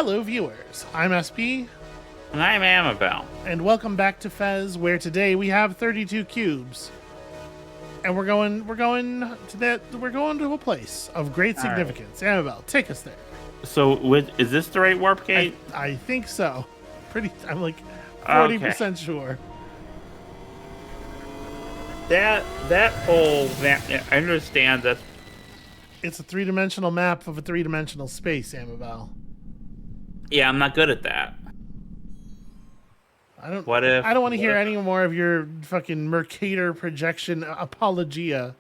Hello, viewers. I'm SB, And I'm Amabel. and welcome back to Fez, where today we have 32 cubes, and we're going to a place of great All right. significance. Amabel, take us there. So, is this the right warp gate? I think so. I'm like 40% sure. That whole map, I understand that. It's a three-dimensional map of a three-dimensional space, Amabel. Yeah, I'm not good at that. I don't What if? want to hear any more of your fucking Mercator projection apologia.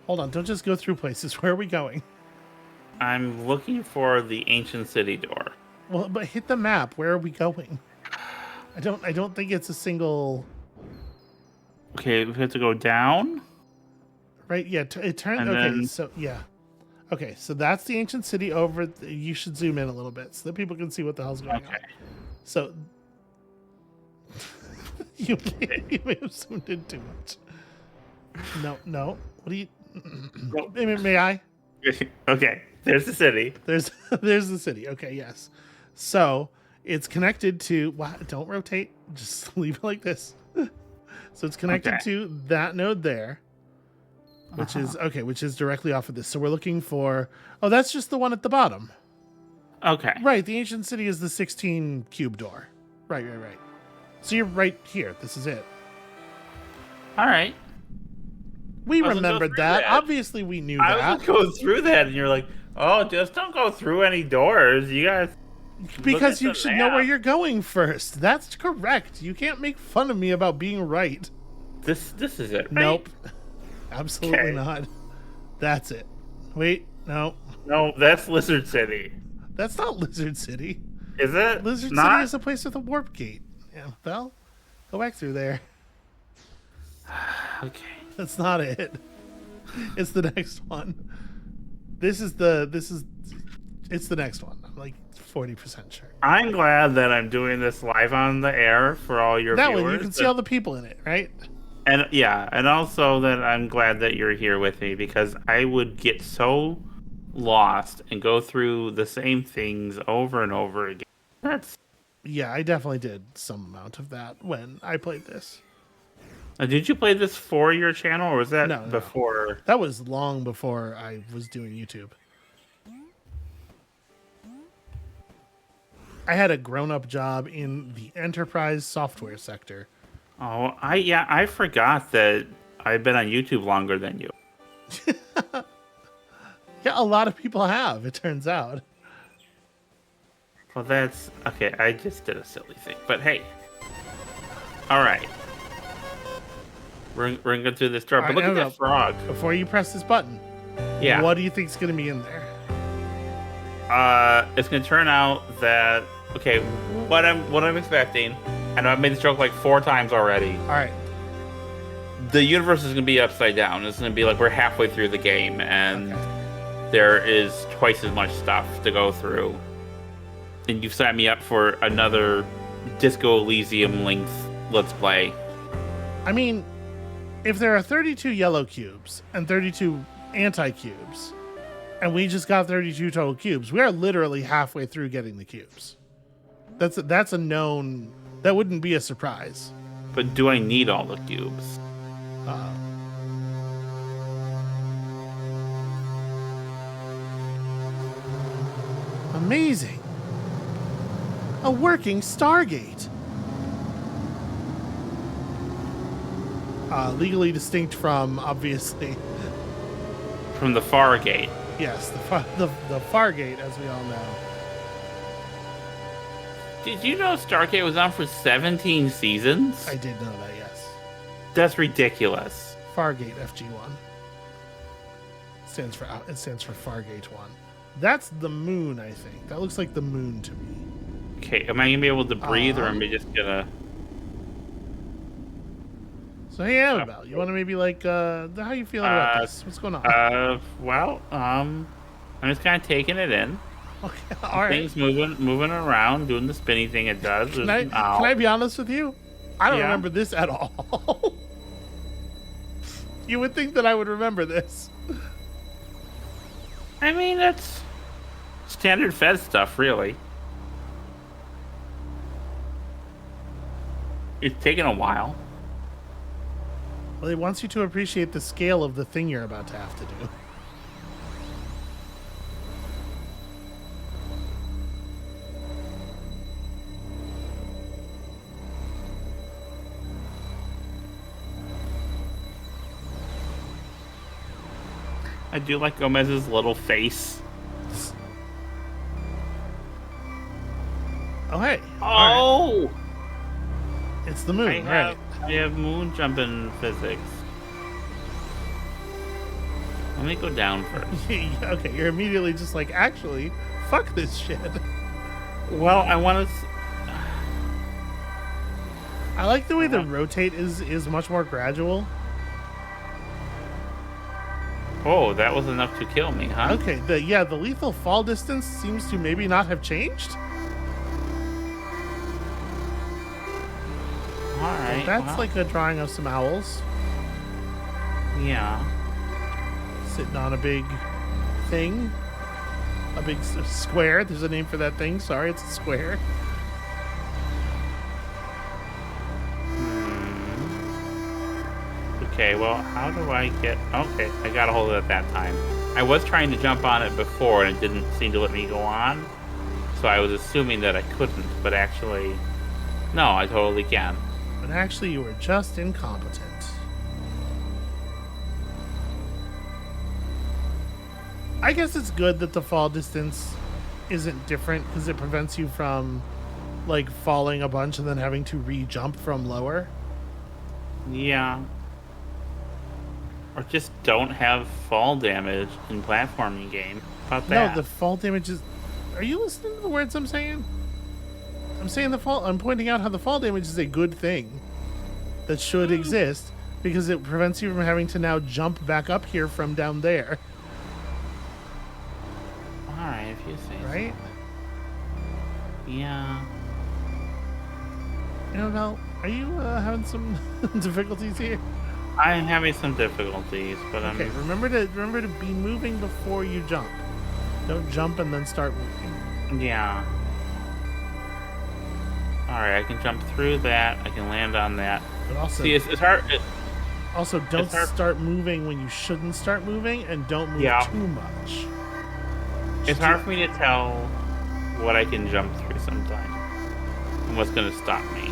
Hold on, don't just go through places. Where are we going? I'm looking for the ancient city door. Well, but hit the map. Where are we going? I don't think it's a single. Okay, we have to go down. Right? Yeah. It turns. And Okay. then- So yeah. Okay. So that's the ancient city over. You should zoom in a little bit so that people can see what the hell's going on. So you may have zoomed in too much. No. What do you? May I? Okay, there's the city. There's the city. Okay, yes. So it's connected to. Don't rotate. Just leave it like this. So it's connected to that node there, which is directly off of this. So we're looking for. Oh, that's just the one at the bottom. Okay. Right. The ancient city is the 16 cube door. Right. So you're right here. This is it. All right. We I was gonna go remembered through that. that. Obviously, we knew I that. was going through that, and you're like, "Oh, just don't go through any doors. You guys." Because you Look at the should know where map. you're going first. That's correct. You can't make fun of me about being right. This is it. Right? Nope. Absolutely Okay. not. That's it. Wait, no. No, that's Lizard City. That's not Lizard City. Is it? Lizard Not? City is a place with a warp gate. Yeah, well, go back through there. Okay. That's not it. It's the next one. It's the next one. I'm like 40% sure. I'm glad that I'm doing this live on the air for all your That viewers. way you can see all the people in it, right? And yeah, and also that I'm glad that you're here with me, because I would get so lost and go through the same things over and over again. Yeah, I definitely did some amount of that when I played this. Did you play this for your channel, or was that No. before? That was long before I was doing YouTube. I had a grown-up job in the enterprise software sector. Oh, I forgot that I've been on YouTube longer than you. Yeah, a lot of people have, it turns out. Well, that's okay. I just did a silly thing, but hey, all right. We're gonna go through this door, but look at that frog. Before you press this button, Yeah. what do you think's going to be in there? It's gonna turn out that what I'm expecting. I know I've made this joke like 4 times already. All right. The universe is gonna be upside down. It's gonna be like we're halfway through the game, and there is twice as much stuff to go through. And you've signed me up for another Disco Elysium length Let's Play. I mean, if there are 32 yellow cubes and 32 anti-cubes, and we just got 32 total cubes, we are literally halfway through getting the cubes. That's a known. That wouldn't be a surprise. But do I need all the cubes? Amazing. A working Stargate. Legally distinct from, obviously, From the Fargate. yes, the Fargate, as we all know. Did you know Stargate was on for 17 seasons? I did know that, yes. That's ridiculous. Fargate FG1 stands for Fargate 1. That's the moon, I think. That looks like the moon to me. Okay, am I gonna be able to breathe, or am I just gonna? So hey, Amabel, you want to maybe how you feeling about this? What's going on? I'm just kind of taking it in. Okay, all right. Things moving around, doing the spinny thing it does. Can I be honest with you? I don't remember this at all. You would think that I would remember this. I mean, that's standard Fed stuff, really. It's taken a while. Well, it wants you to appreciate the scale of the thing you're about to have to do. I do like Gomez's little face. Oh, hey. Oh! Right. It's the moon, right? I have moon jumping physics. Let me go down first. Okay, you're immediately just like, actually, fuck this shit. Well, I want to... I like the way the rotate is much more gradual. Oh, that was enough to kill me, huh? Okay, the lethal fall distance seems to maybe not have changed. Alright. That's like a drawing of some owls. Yeah. Sitting on a big thing. A big square. There's a name for that thing. Sorry, it's a square. Okay, well, how do I get... Okay, I got a hold of it that time. I was trying to jump on it before, and it didn't seem to let me go on. So I was assuming that I couldn't, but actually... No, I totally can. But actually, you were just incompetent. I guess it's good that the fall distance isn't different, because it prevents you from, like, falling a bunch and then having to re-jump from lower. Yeah. Or just don't have fall damage in platforming game. How about that? No, the fall damage is... Are you listening to the words I'm saying? I'm saying I'm pointing out how the fall damage is a good thing that should exist, because it prevents you from having to now jump back up here from down there. Alright, if you say so. Right? Yeah. Amabel, are you having some difficulties here? I'm having some difficulties, but Okay, remember to be moving before you jump. Don't jump and then start moving. Yeah. Alright, I can jump through that. I can land on that. But also, see, it's hard. Also, don't start moving when you shouldn't start moving, and don't move too much. It's hard for me to tell what I can jump through sometimes, and what's going to stop me.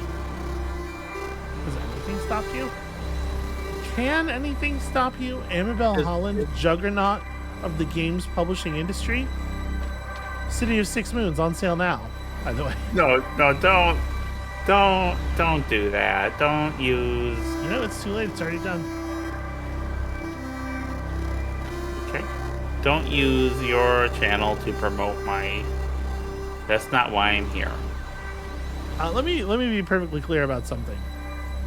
Does anything stop you? Can anything stop you? Amabel Holland, juggernaut of the games publishing industry? City of Six Moons on sale now, by the way. No, don't do that. Don't use... You know, it's too late. It's already done. Okay. Don't use your channel to promote my... That's not why I'm here. Let me be perfectly clear about something.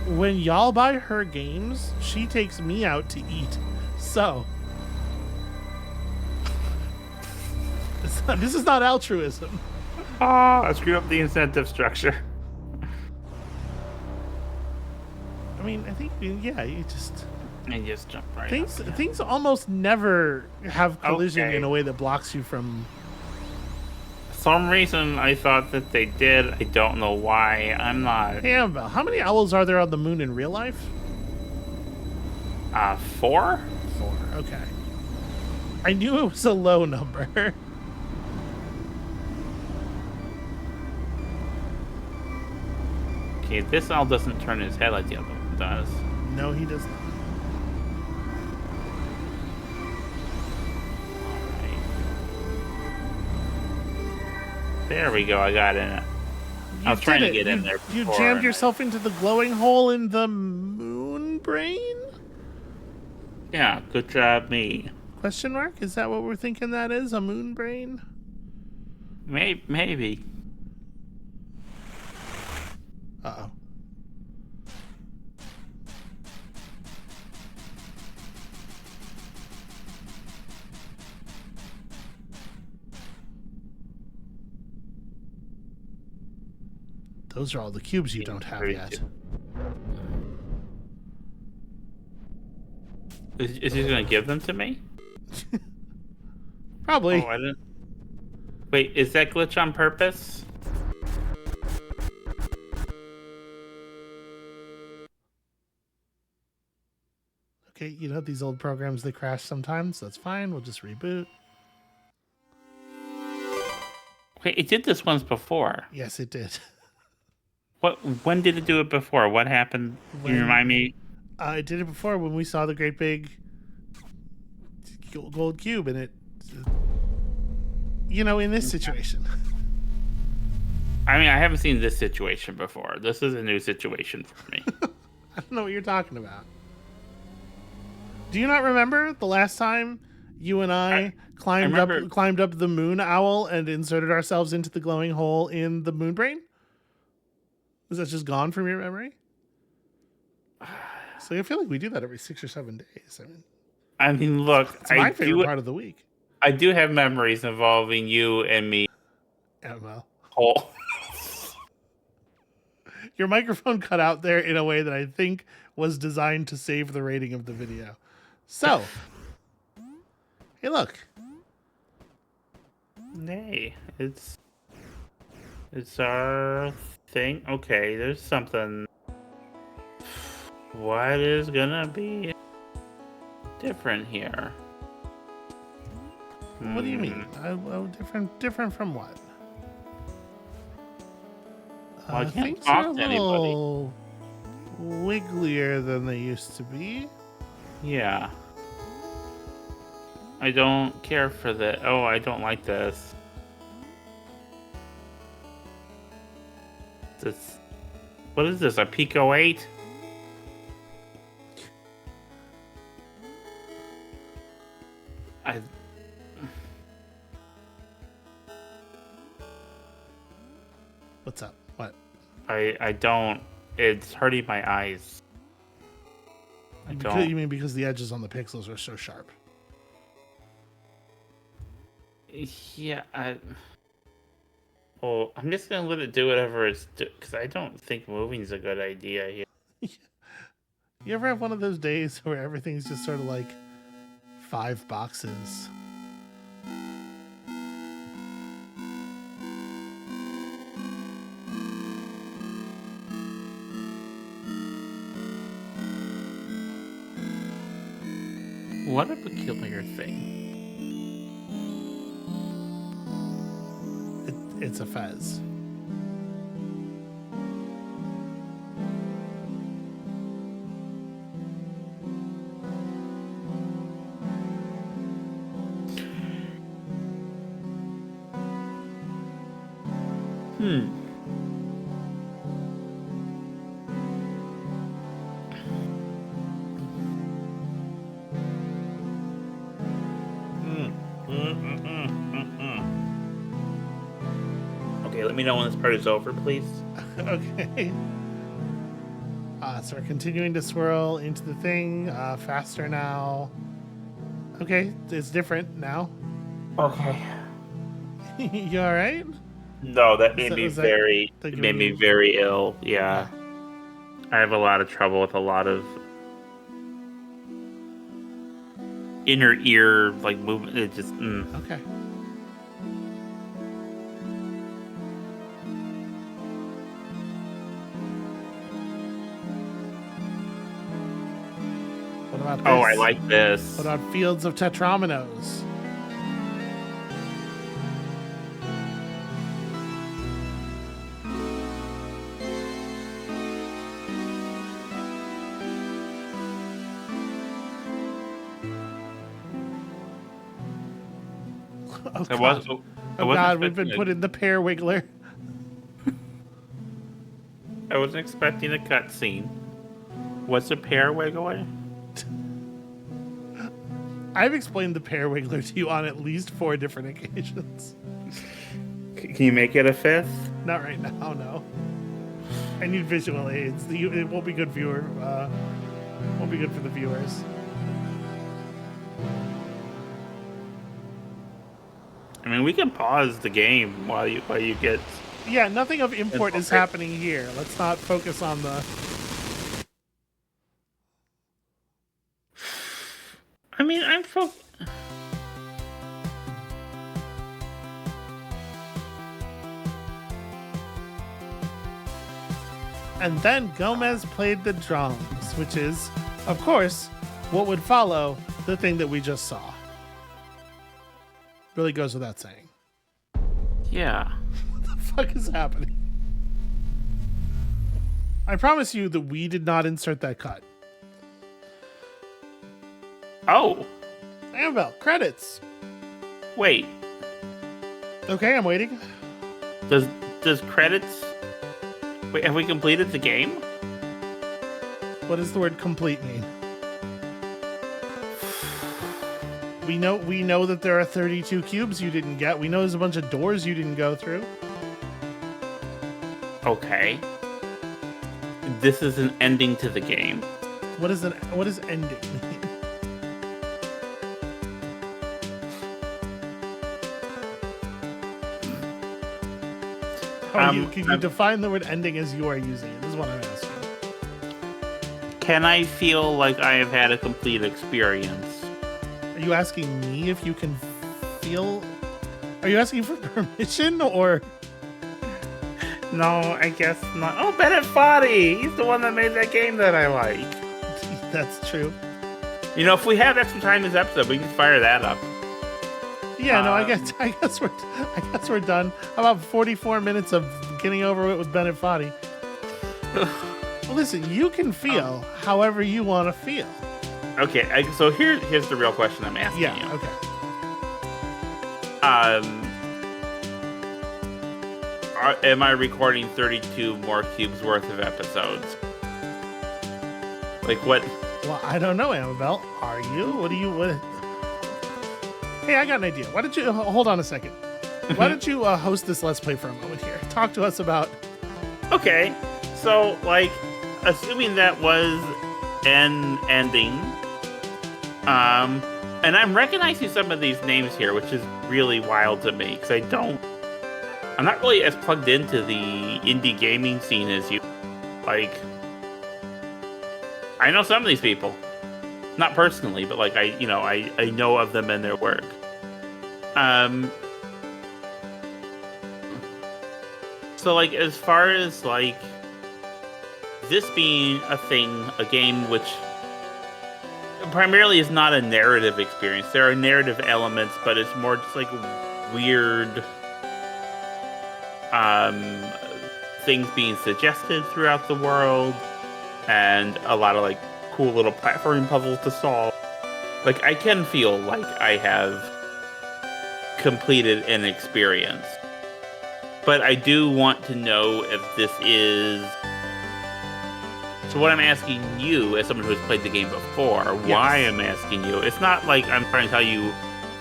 When y'all buy her games, she takes me out to eat. So, this is not altruism. Oh, I screwed up the incentive structure. I mean, I think, yeah, you just jump right things almost never have collision Okay. in a way that blocks you from... Some reason I thought that they did. I don't know why. I'm not... Hey, Amabel, how many owls are there on the moon in real life? 4? 4, okay. I knew it was a low number. Okay, this owl doesn't turn his head like the other one does. No, he does not. Alright. There we go, I got in it. I was trying to get in there You before, jammed and yourself into the glowing hole in the moon brain? Yeah, good job, me. Question mark? Is that what we're thinking that is? A moon brain? Maybe. Uh-oh. Those are all the cubes you don't have yet. Is he gonna give them to me? Probably. Oh, I didn't. Wait, is that glitch on purpose? Okay, you know, these old programs, they crash sometimes. That's fine. We'll just reboot. Wait, it did this once before. Yes, it did. When did it do it before? What happened? Can you remind me? I did it before when we saw the great big gold cube, and it, you know, in this situation. I mean, I haven't seen this situation before. This is a new situation for me. I don't know what you're talking about. Do you not remember the last time you and I climbed up the moon owl and inserted ourselves into the glowing hole in the moon brain? Was that just gone from your memory? So I feel like we do that every 6 or 7 days. I mean, look, it's my favorite part of the week. I do have memories involving you and me. Amabel. Oh. Your microphone cut out there in a way that I think was designed to save the rating of the video. So, hey, look. Nay, it's our thing. Okay, there's something. What is gonna be different here? What do you mean? Different from what? Well, I can't things talk are a to anybody. little wigglier than they used to be. Yeah. I don't care for that. Oh, I don't like this. What is this? A Pico 8? What's up? What? I don't. It's hurting my eyes. You mean because the edges on the pixels are so sharp? Yeah, well, I'm just gonna let it do whatever it's because I don't think moving's a good idea here. You ever have one of those days where everything's just sort of like 5 boxes? What a peculiar thing. It's a fez. Okay, let me know when this part is over, please. Okay. So we're continuing to swirl into the thing faster now. Okay, it's different now. Okay. You all right? No, that made me very ill. Yeah. I have a lot of trouble with a lot of inner ear like movement. It just Okay. What about this? Oh, I like this. What about fields of tetrominos? Oh God, we've been put in the pear wiggler. I wasn't expecting a cutscene. What's a pear wiggler? I've explained the pear wiggler to you on at least 4 different occasions. Can you make it a 5th? Not right now, no. I need visual aids. It won't be good won't be good for the viewers. I mean, we can pause the game while you get. Yeah, nothing of import is happening here. Let's not focus on the. I mean, And then Gomez played the drums, which is, of course, what would follow the thing that we just saw. Really goes without saying. Yeah. What the fuck is happening? I promise you that we did not insert that cut. Oh. Amabel, credits. Wait. Okay, I'm waiting. Does credits... Wait, have we completed the game? What does the word complete mean? We know that there are 32 cubes you didn't get. We know there's a bunch of doors you didn't go through. Okay. This is an ending to the game. What does ending mean? Can you define the word ending as you are using it? This is what I'm asking. Can I feel like I have had a complete experience? Are you asking me if you can feel? Are you asking for permission or? No, I guess not. Oh, Bennett Foddy! He's the one that made that game that I like. That's true. You know, if we have extra time in this episode, we can fire that up. Yeah, no, I guess we're done. About 44 minutes of getting over it with Bennett Foddy. Well, listen, you can feel however you want to feel. Okay, so here's the real question I'm asking you. Yeah, okay. Am I recording 32 more cubes worth of episodes? Like what? Well, I don't know, Amabel. Are you? What? Hey, I got an idea. Why don't you hold on a second? Why don't you host this Let's Play for a moment here? Talk to us about. Okay, so like, assuming that was an ending, and I'm recognizing some of these names here, which is really wild to me because I'm not really as plugged into the indie gaming scene as you. Like, I know some of these people, not personally, but like I know of them and their work. So like, as far as like this being a game which primarily is not a narrative experience. There are narrative elements, but it's more just like weird things being suggested throughout the world, and a lot of like cool little platforming puzzles to solve. Like, I can feel like I have completed an experience, but I do want to know if this is. So what I'm asking you, as someone who's played the game before, why I'm asking you, it's not like I'm trying to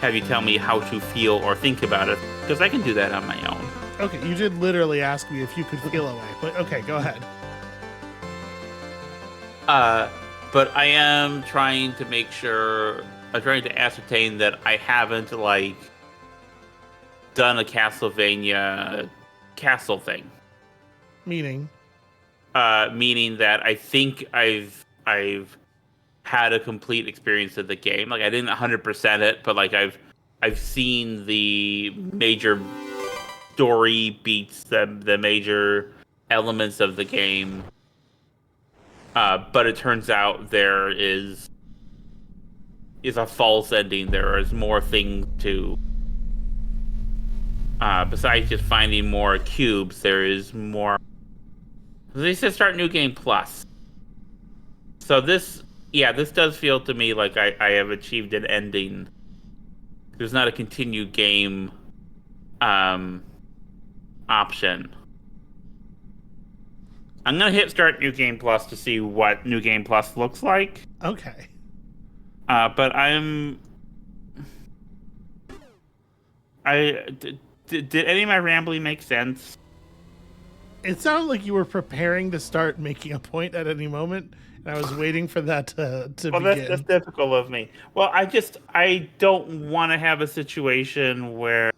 have you tell me how to feel or think about it, because I can do that on my own. Okay, you did literally ask me if you could feel away, but okay, go ahead. But I am trying to make sure, I'm trying to ascertain that I haven't, like, done a Castlevania castle thing. Meaning? Meaning that I think I've had a complete experience of the game. Like, I didn't 100% it, but like I've seen the major story beats, the major elements of the game. But it turns out there is a false ending. There is more things to. Besides just finding more cubes, there is more. They said start new game plus. So this does feel to me like I have achieved an ending. There's not a continued game option. I'm gonna hit start new game plus to see what new game plus looks like. Okay. But did any of my rambling make sense? It sounded like you were preparing to start making a point at any moment, and I was waiting for that to begin. That's typical of me. Well, I don't want to have a situation where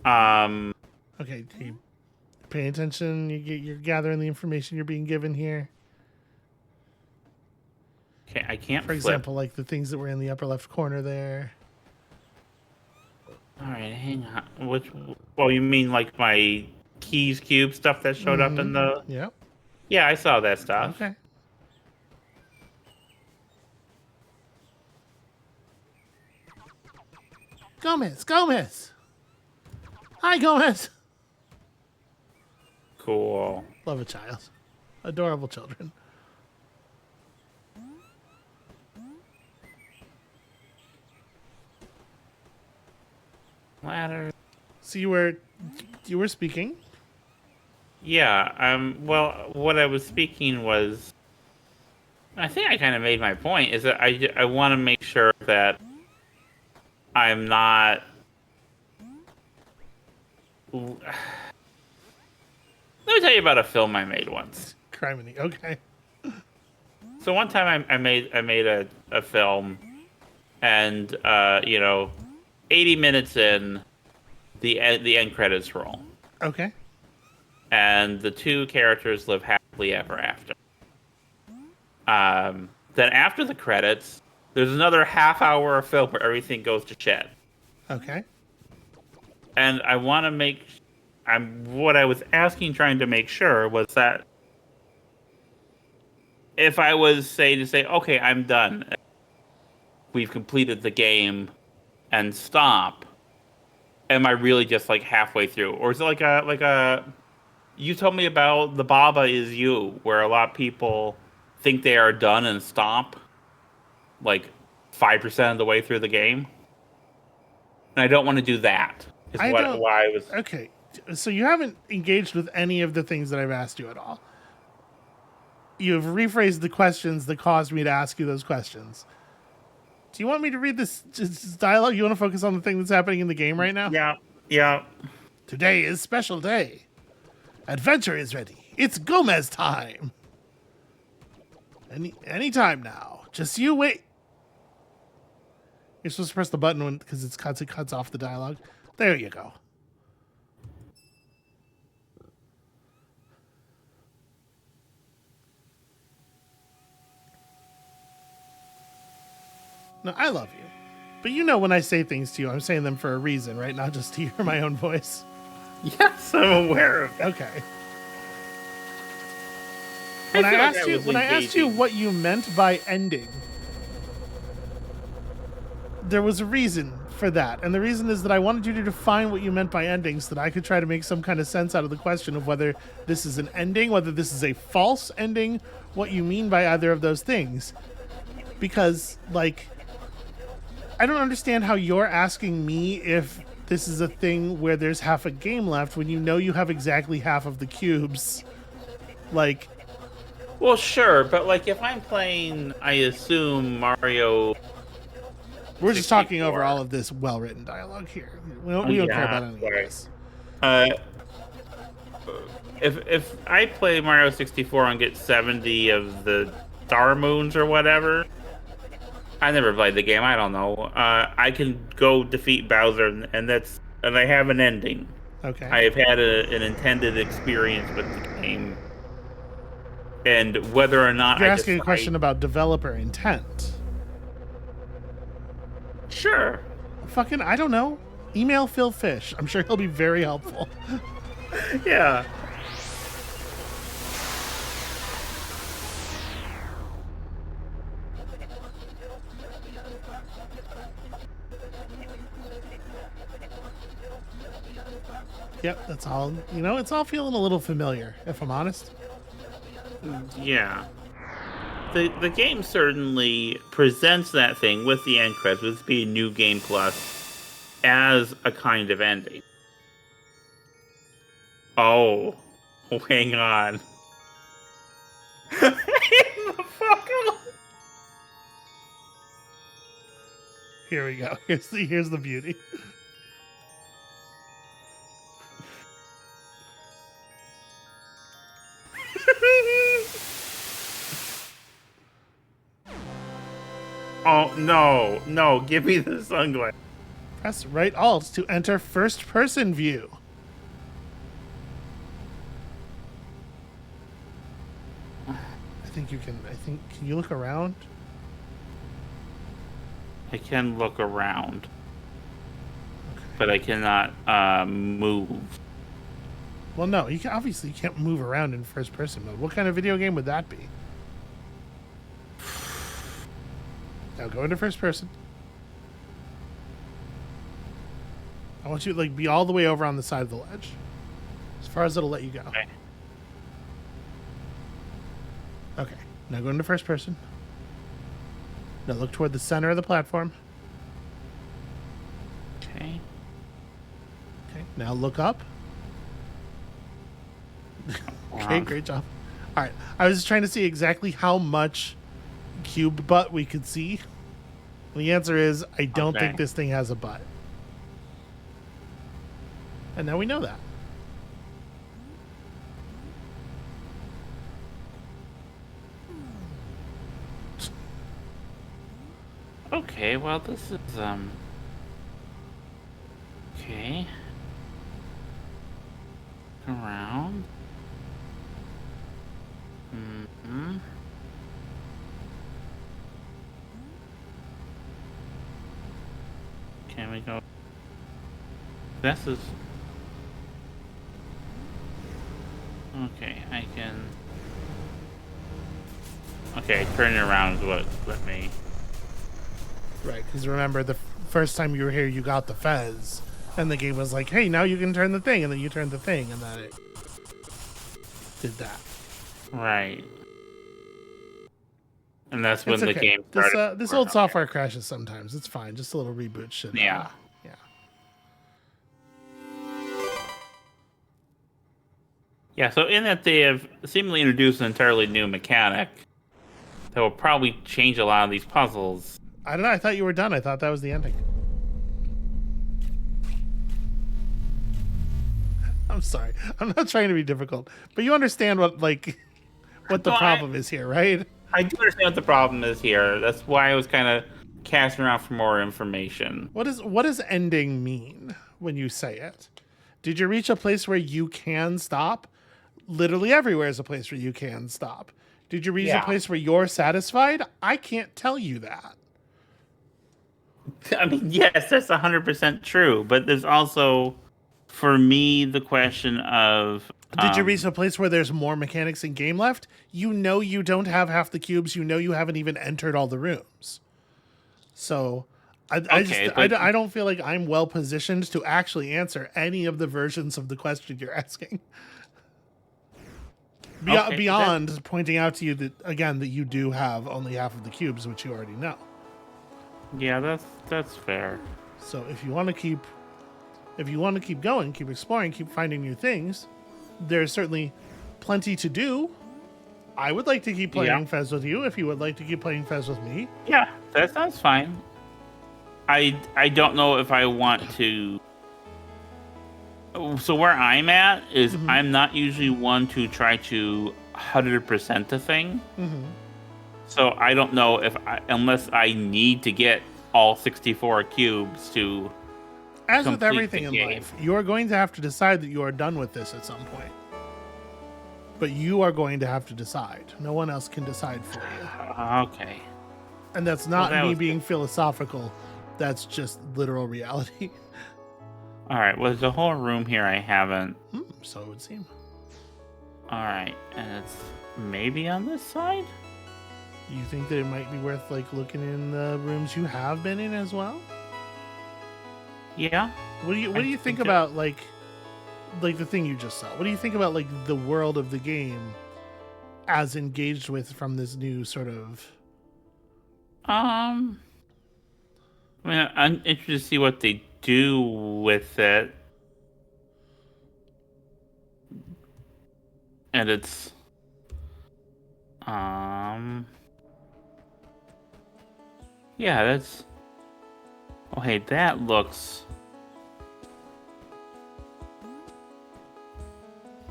Okay, you pay attention. You're gathering the information you're being given here. Okay, I can't. For example, like the things that were in the upper left corner there. All right, hang on. Well, you mean like my keys, cube stuff that showed up in the. Yep. Yeah, I saw that stuff. Okay. Gomez. Hi, Gomez. Cool. Love a child. Adorable children. Ladder. So you were speaking? Yeah. Well, what I was speaking was. I think I kind of made my point. Is that I want to make sure that I'm not. Let me tell you about a film I made once. Criminy. Okay. So one time I made a film, and 80 minutes in, the end credits roll, Okay. and the two characters live happily ever after. Then after the credits, there's another half hour of film where everything goes to shit. Okay. And I want to what I was trying to make sure was that if I was to say, okay, I'm done, we've completed the game, and stop, am I really just like halfway through, or is it like a? You told me about the Baba Is You, where a lot of people think they are done and stop, like 5% of the way through the game, and I don't want to do that. Why I was Okay. So you haven't engaged with any of the things that I've asked you at all. You've rephrased the questions that caused me to ask you those questions. Do you want me to read this dialogue? You want to focus on the thing that's happening in the game right now? Yeah. Today is special day. Adventure is ready. It's Gomez time. Any time now. Just you wait. You're supposed to press the button because it cuts off the dialogue. There you go. No, I love you. But you know when I say things to you, I'm saying them for a reason, right? Not just to hear my own voice. Yes, I'm aware of it. Okay. When I asked you what you meant by ending, there was a reason for that. And the reason is that I wanted you to define what you meant by ending so that I could try to make some kind of sense out of the question of whether this is an ending, whether this is a false ending, what you mean by either of those things. Because, like, I don't understand how you're asking me if this is a thing where there's half a game left when you know you have exactly half of the cubes. Like... Well, sure, but, like, if I'm playing, I assume, Mario... We're just talking over all of this well-written dialogue here. We don't care about any of this. If I play Mario 64 and get 70 of the Star Moons or whatever... I never played the game. I don't know. I can go defeat Bowser, and I have an ending. Okay. I have had an intended experience with the game, and whether or not you're asking a question about developer intent. Sure. Fucking, I don't know. Email Phil Fish. I'm sure he'll be very helpful. Yeah. Yep, that's all. You know, it's all feeling a little familiar, if I'm honest. Yeah. The game certainly presents that thing with the end credits, with being New Game Plus, as a kind of ending. Oh, hang on. the fuck up. Here we go. Here's the beauty. Oh, no, give me the sunglasses. Press right alt to enter first person view. Can you look around? I can look around. Okay. But I cannot move. Well, no, obviously you can't move around in first person mode. What kind of video game would that be? Now go into first person. I want you to be all the way over on the side of the ledge. As far as it'll let you go. Okay. Okay. Now go into first person. Now look toward the center of the platform. Okay. Okay. Now look up. Okay, great job. All right. I was just trying to see exactly how much cube butt we could see. The answer is I don't think this thing has a butt. And now we know that. Okay, well, this is, okay. Around. Mm-hmm. Can we go? This is... Okay, I can... Okay, turning around is what let me... Right, because remember, the first time you were here, you got the fez. And the game was like, hey, now you can turn the thing. And then you turned the thing, and then it did that. Right. And that's when the game started. This old software crashes sometimes. It's fine. Just a little reboot should. Yeah. Yeah. Yeah, so in that they have seemingly introduced an entirely new mechanic that will probably change a lot of these puzzles. I don't know. I thought you were done. I thought that was the ending. I'm sorry. I'm not trying to be difficult, but you understand what the problem is here, right? I do understand what the problem is here. That's why I was kind of casting around for more information. What does ending mean when you say it? Did you reach a place where you can stop? Literally everywhere is a place where you can stop. Did you reach a place where you're satisfied? I can't tell you that. I mean, yes, that's 100% true, but there's also, for me, the question of... Did you reach a place where there's more mechanics in game left? You know you don't have half the cubes. You know you haven't even entered all the rooms. So I don't feel like I'm well positioned to actually answer any of the versions of the question you're asking. Beyond pointing out to you that, again, that you do have only half of the cubes, which you already know. Yeah, that's fair. So if you want to keep going, keep exploring, keep finding new things, there's certainly plenty to do. I would like to keep playing Fez with you if you would like to keep playing Fez with me. Yeah, that sounds fine. I don't know if I want to... So where I'm at is I'm not usually one to try to 100% a thing. Mm-hmm. So I don't know unless I need to get all 64 cubes to... As with everything in life, you are going to have to decide that you are done with this at some point. But you are going to have to decide. No one else can decide for you. Okay. And that's not me being philosophical. That's just literal reality. All right. Well, there's a whole room here I haven't. So it would seem. All right. And it's maybe on this side? You think that it might be worth looking in the rooms you have been in as well? Yeah. What do you think about the thing you just saw? What do you think about the world of the game as engaged with from this new sort of? I mean, I'm interested to see what they do with it, and it's yeah, that's. Oh, hey, that looks.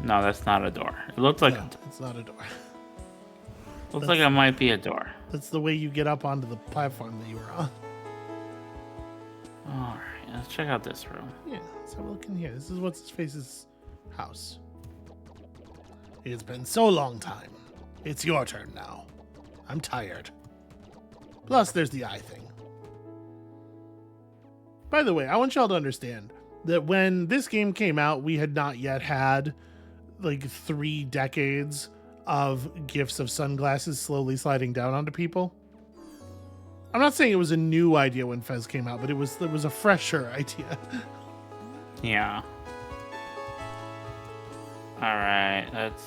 No, that's not a door. It looks like it's not a door. Looks like it might be a door. That's the way you get up onto the platform that you were on. All right, let's check out this room. Yeah, let's have a look in here. This is what's his face's house. It's been so long time. It's your turn now. I'm tired. Plus, there's the eye thing. By the way, I want y'all to understand that when this game came out, we had not yet had like 3 decades of gifts of sunglasses slowly sliding down onto people. I'm not saying it was a new idea when Fez came out, but it was a fresher idea. Yeah. Alright, that's...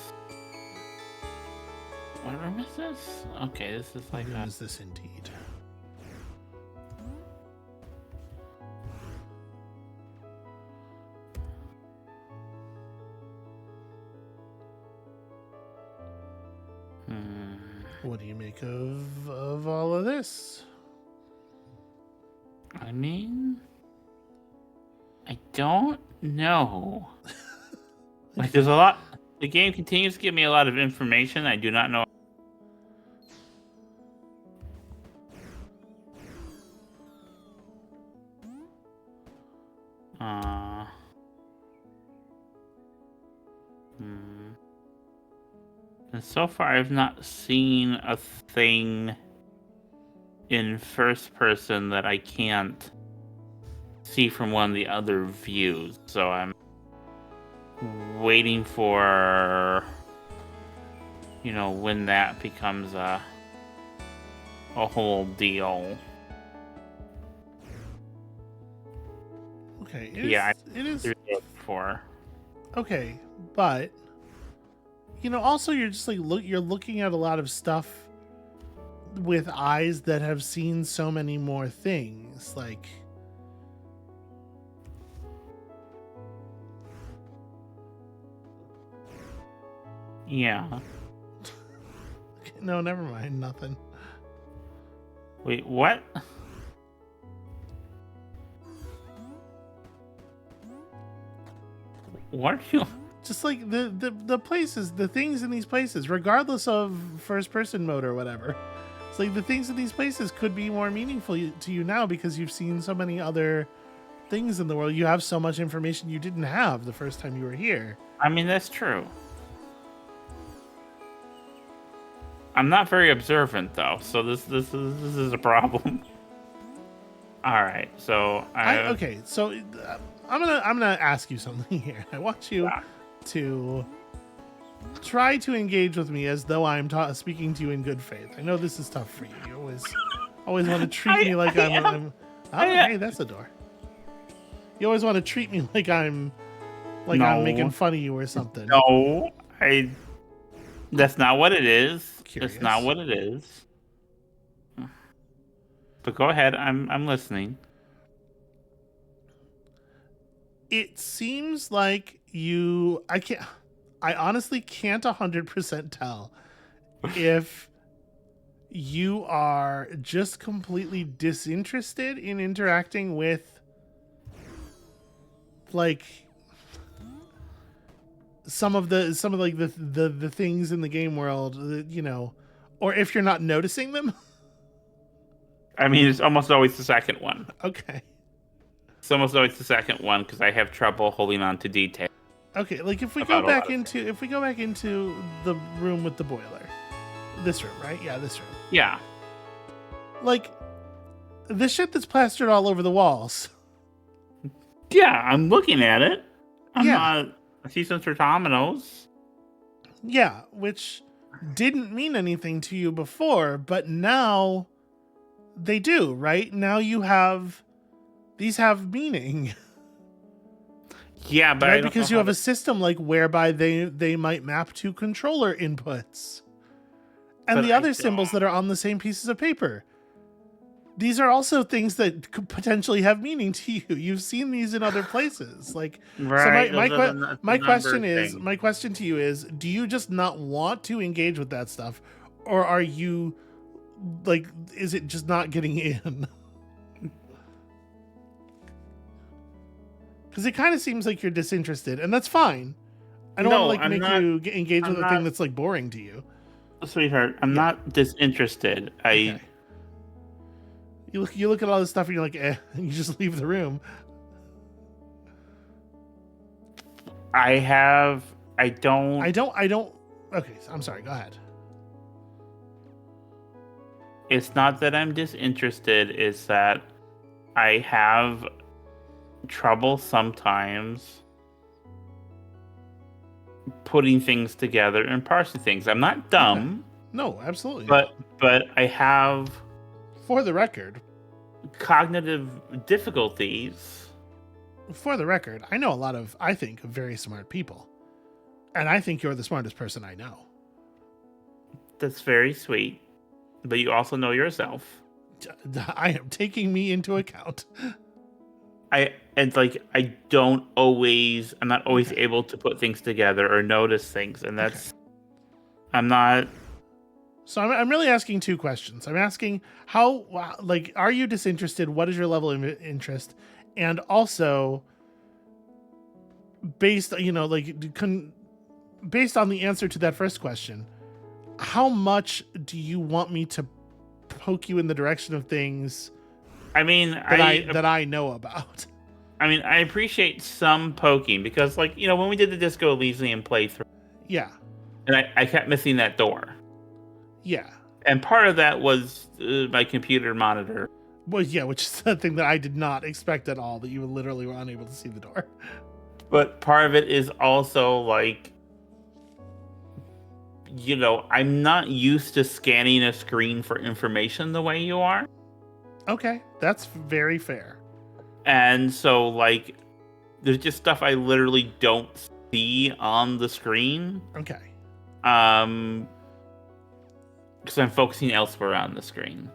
What room is this? Okay, this is like What room a... is this indeed? What do you make of all of this? I mean... I don't know. Like, there's a lot... The game continues to give me a lot of information I do not know. And so far, I've not seen a thing in first person that I can't see from one of the other views. So I'm waiting for, you know, when that becomes a whole deal. Okay. It is. For. Okay, but you know, also you're just like you're looking at a lot of stuff with eyes that have seen so many more things. Like, yeah. No, never mind. Nothing. Wait, what? What are you? Just like the places, the things in these places, regardless of first person mode or whatever. It's like the things in these places could be more meaningful to you now because you've seen so many other things in the world. You have so much information you didn't have the first time you were here. I mean, that's true. I'm not very observant though, so this is a problem. All right, so okay, so I'm gonna ask you something here. I want you to try to engage with me as though I'm speaking to you in good faith. I know this is tough for you. You always want to treat me like I'm hey, that's a door. You always want to treat me like I'm making fun of you or something. No, that's not what it is. Curious. That's not what it is. But go ahead, I'm listening. It seems like I honestly can't 100% tell if you are just completely disinterested in interacting with like some of the things in the game world, you know, or if you're not noticing them. I mean, it's almost always the second one. Okay. It's almost always the second one because I have trouble holding on to detail. Okay, like if we go back into the room with the boiler, this room, right? Yeah, this room. Yeah. Like the shit that's plastered all over the walls. Yeah, I'm looking at it. I see some dominoes. Yeah, which didn't mean anything to you before, but now they do, right? Now these have meaning. Yeah, but right? Because you have a system like whereby they might map to controller inputs. And the other symbols that are on the same pieces of paper. These are also things that could potentially have meaning to you. You've seen these in other places. Like, right. So my question to you is, do you just not want to engage with that stuff? Or are you like, is it just not getting in? Because it kind of seems like you're disinterested, and that's fine. I don't want to make you engage with a thing that's like boring to you. Sweetheart, I'm not disinterested. Okay. You look at all this stuff and you're like, and you just leave the room. I don't. Okay, I'm sorry. Go ahead. It's not that I'm disinterested. It's that I have trouble sometimes putting things together and parsing things. I'm not dumb. No, absolutely but not. but I have, For the record, cognitive difficulties. I know a lot of, I think, very smart people. And I think you're the smartest person I know. That's very sweet. But you also know yourself. I am taking me into account. I'm not always able to put things together or notice things, and that's I'm not. So I'm really asking two questions. I'm asking how, like, are you disinterested? What is your level of interest? And also, based, based on the answer to that first question, how much do you want me to poke you in the direction of things? I mean, that I know about. I mean, I appreciate some poking because, like, when we did the Disco Elysium playthrough, Yeah. and I kept missing that door. Yeah. And part of that was my computer monitor. Well, yeah, which is something that I did not expect at all, that you literally were unable to see the door. But part of it is also, like, I'm not used to scanning a screen for information the way you are. Okay, that's very fair. And so, like, there's just stuff I literally don't see on the screen. Okay. Because I'm focusing elsewhere on the screen.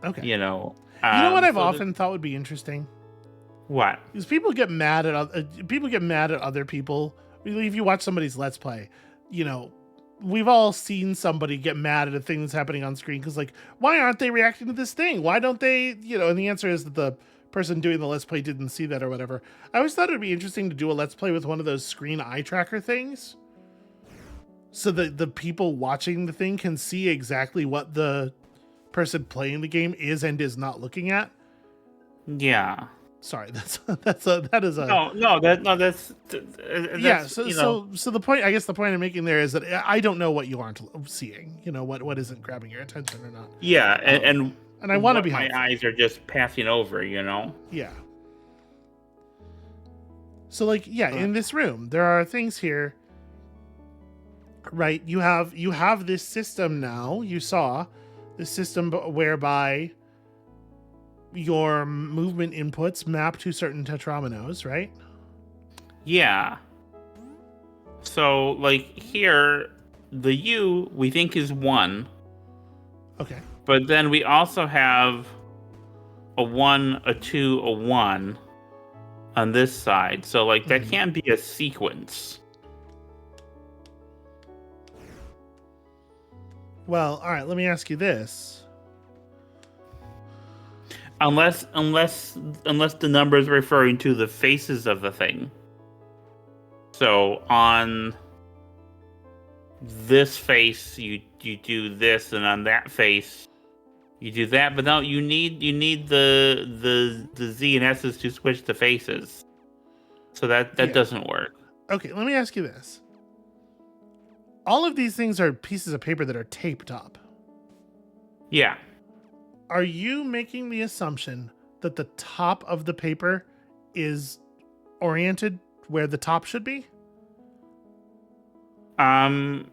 Okay. You know what I've often thought would be interesting? What? Because people get mad at other people. If you watch somebody's Let's Play, we've all seen somebody get mad at a thing that's happening on screen because, like, why aren't they reacting to this thing? Why don't they, and the answer is that the person doing the Let's Play didn't see that or whatever. I always thought it'd be interesting to do a Let's Play with one of those screen eye tracker things, so that the people watching the thing can see exactly what the person playing the game is and is not looking at. Yeah. Sorry, that's yeah. So the point, I guess the point I'm making there is that I don't know what you aren't seeing. What isn't grabbing your attention or not. Yeah, and I want to be my helpful. eyes are just passing over. Yeah. So, like, in this room there are things here. Right, you have this system now. You saw this system whereby your movement inputs map to certain tetrominoes, right? Yeah. So, like, here, the U we think is 1. Okay. But then we also have a 1, a 2, a 1 on this side. So, like, that can't be a sequence. Well, all right, let me ask you this. Unless the number is referring to the faces of the thing. So on this face you do this, and on that face you do that, but no, you need the Z and S's to switch the faces. So that doesn't work. Okay, let me ask you this. All of these things are pieces of paper that are taped up. Yeah. Are you making the assumption that the top of the paper is oriented where the top should be? Well,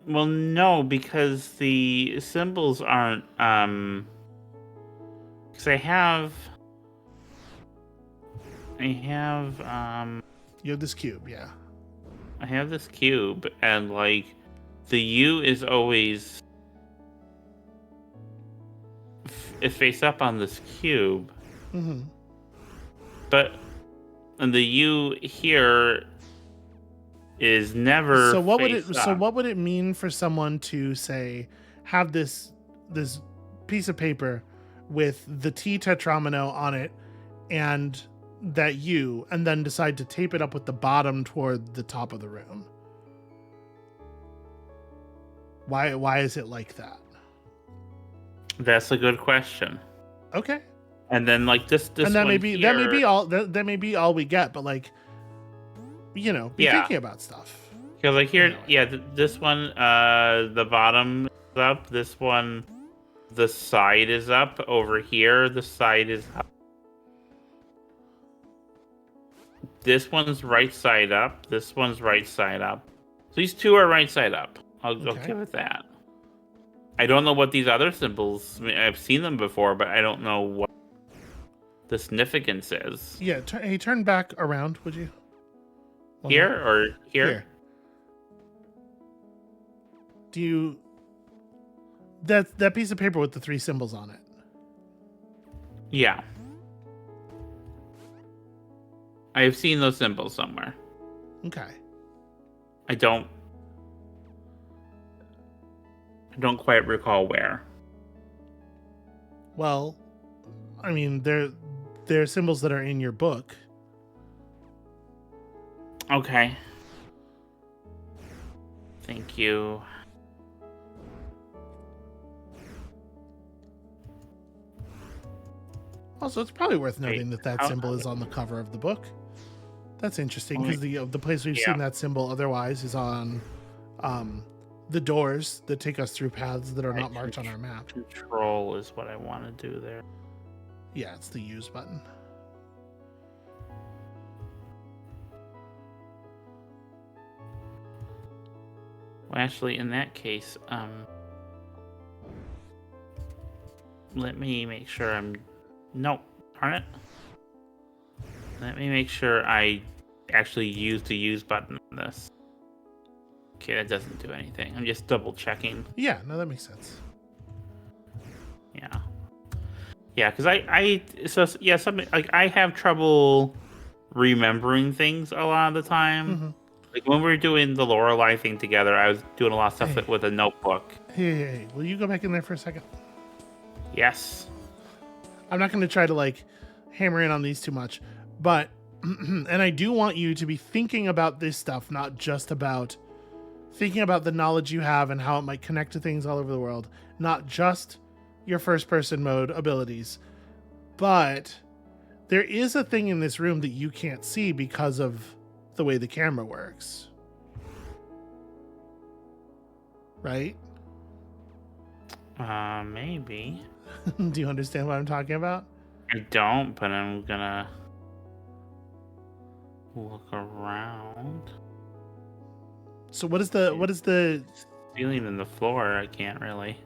no, because the symbols aren't, because I have, You have this cube, yeah. I have this cube, and, like, the U is always face up on this cube. Mm-hmm. And the U here is never. So what would it mean for someone to say have this piece of paper with the T tetromino on it and that U, and then decide to tape it up with the bottom toward the top of the room? Why is it like that? That's a good question. Okay. And then, like, this and that may be all we get, but, like, be thinking about stuff. Because, like, here, this one, the bottom is up. This one, the side is up. Over here, the side is up. This one's right side up. This one's right side up. So these two are right side up. I'll give it that. I don't know what these other symbols. I mean, I've seen them before, but I don't know what the significance is. Yeah. Hey, turn back around, would you? Here or here? Here. Do you? That piece of paper with the 3 symbols on it. Yeah. I have seen those symbols somewhere. Okay. I don't quite recall where. Well, I mean, they're symbols that are in your book. Okay. Thank you. Also, it's probably worth noting that symbol is on the cover of the book. That's interesting because the place we've seen that symbol otherwise is on the doors that take us through paths that are not marked on our map. Control is what I want to do there. Yeah, it's the use button. Well, actually, in that case, let me make sure I'm... Nope, darn it. Let me make sure I actually use the use button on this. Okay, that doesn't do anything. I'm just double checking. Yeah, no, that makes sense. Yeah. Yeah, because something like I have trouble remembering things a lot of the time. Mm-hmm. Like when we were doing the Lorelei thing together, I was doing a lot of stuff with a notebook. Hey, will you go back in there for a second? Yes. I'm not going to try to like hammer in on these too much, but and I do want you to be thinking about this stuff, not just about thinking about the knowledge you have and how it might connect to things all over the world, not just your first person mode abilities, but there is a thing in this room that you can't see because of the way the camera works. Right? Maybe. Do you understand what I'm talking about? I don't, but I'm gonna look around. So what is the ceiling and the floor? I can't really.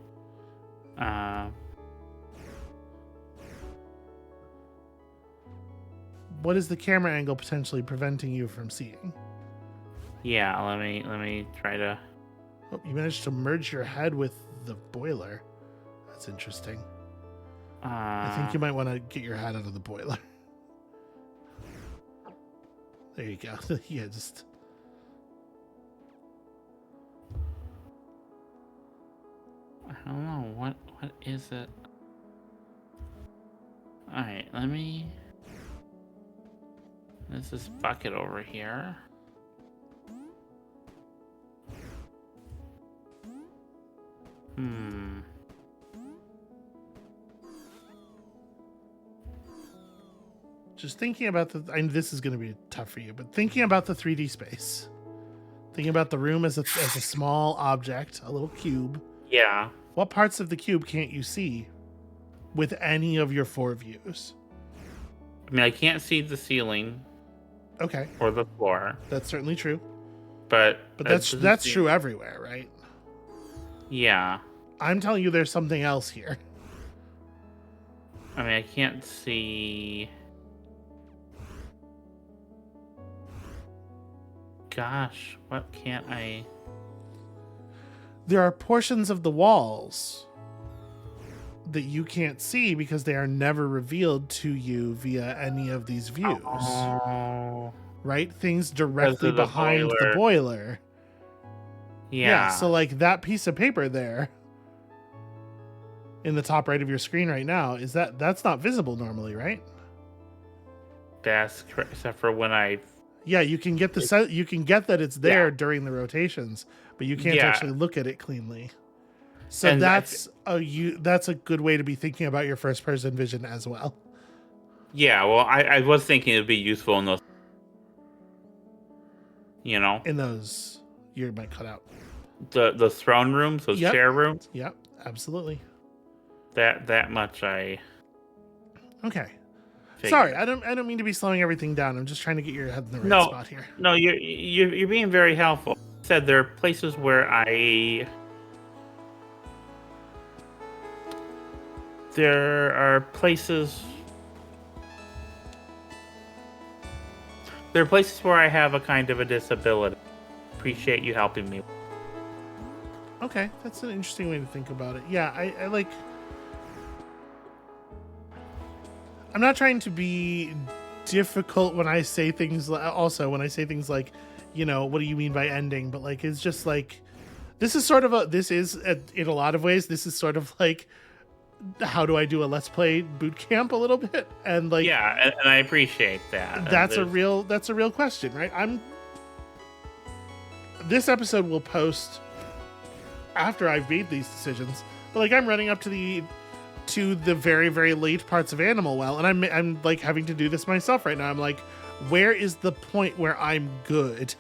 What is the camera angle potentially preventing you from seeing? Yeah, let me try to. Oh, you managed to merge your head with the boiler. That's interesting. I think you might want to get your head out of the boiler. There you go. Yeah, just. I don't know what is it. All right, let me. This is bucket over here. Just thinking about this is going to be tough for you, but thinking about the 3D space, thinking about the room as a small object, a little cube. Yeah. What parts of the cube can't you see with any of your 4 views? I mean, I can't see the ceiling. Okay. Or the floor. That's certainly true. But that's true everywhere, right? Yeah. I'm telling you there's something else here. I mean, I can't see... Gosh, what can't I... There are portions of the walls that you can't see because they are never revealed to you via any of these views. Oh. Right? Things directly behind the boiler. Yeah. So like that piece of paper there in the top right of your screen right now, that's not visible normally, right? That's correct, except for when I... Yeah, you can get you can get that it's there during the rotations, but you can't actually look at it cleanly. So and that's a good way to be thinking about your first person vision as well. Yeah, well, I was thinking it'd be useful in those, in those you might cut out the throne rooms, those chair rooms. Yep, absolutely. That much I. Okay, Sorry, I don't mean to be slowing everything down. I'm just trying to get your head in the right spot here. No, you're being very helpful. I said there are places where there are places where I have a kind of a disability. Appreciate you helping me. Okay, that's an interesting way to think about it. Yeah, I like. I'm not trying to be difficult when I say things. Also, when I say things like, what do you mean by ending? But like, it's just like, this is sort of in a lot of ways, this is sort of like, how do I do a Let's Play boot camp a little bit? And like, yeah, and I appreciate that. That's a real question, right? This episode will post after I've made these decisions, but like, I'm running up to the very, very late parts of Animal Well, and I'm like having to do this myself right now. I'm like, where is the point where I'm good?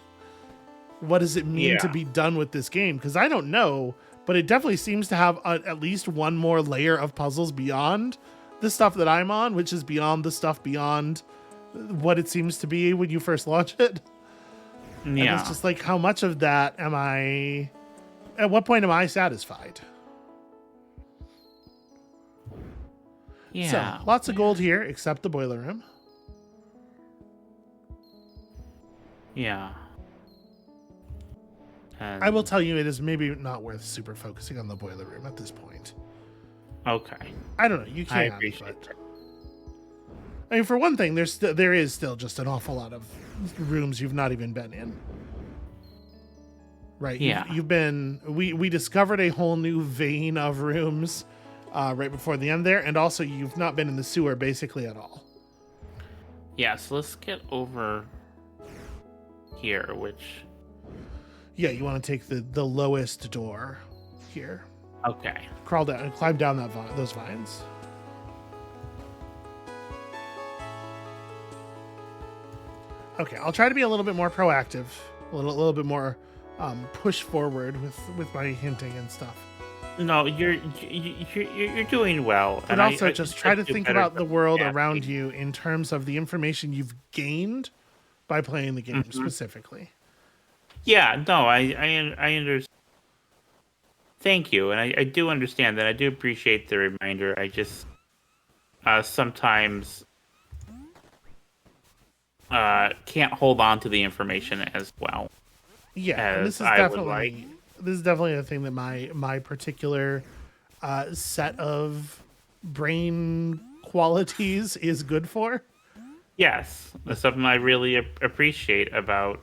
What does it mean to be done with this game? Because I don't know, but it definitely seems to have at least one more layer of puzzles beyond the stuff that I'm on, which is beyond the stuff beyond what it seems to be when you first launch it. Yeah. And it's just like, how much of that at what point am I satisfied? Yeah. So, lots of gold here, except the boiler room. Yeah. And I will tell you, it is maybe not worth super focusing on the boiler room at this point. Okay. I don't know. You can. I appreciate it. I mean, for one thing, there is still just an awful lot of rooms you've not even been in. Right? Yeah. You've been. We discovered a whole new vein of rooms right before the end there, and also you've not been in the sewer basically at all. Yeah. So let's get over here, which. Yeah, you want to take the lowest door here. Okay. Crawl down and climb down those vines. Okay, I'll try to be a little bit more proactive, a little bit more push forward with my hinting and stuff. No, you're doing well. And also just try to think about the world around you in terms of the information you've gained by playing the game specifically. Yeah, no, I understand. Thank you, and I do understand that. I do appreciate the reminder. I just sometimes can't hold on to the information as well. Yeah, and this is definitely a thing that my particular set of brain qualities is good for. Yes, that's something I really appreciate about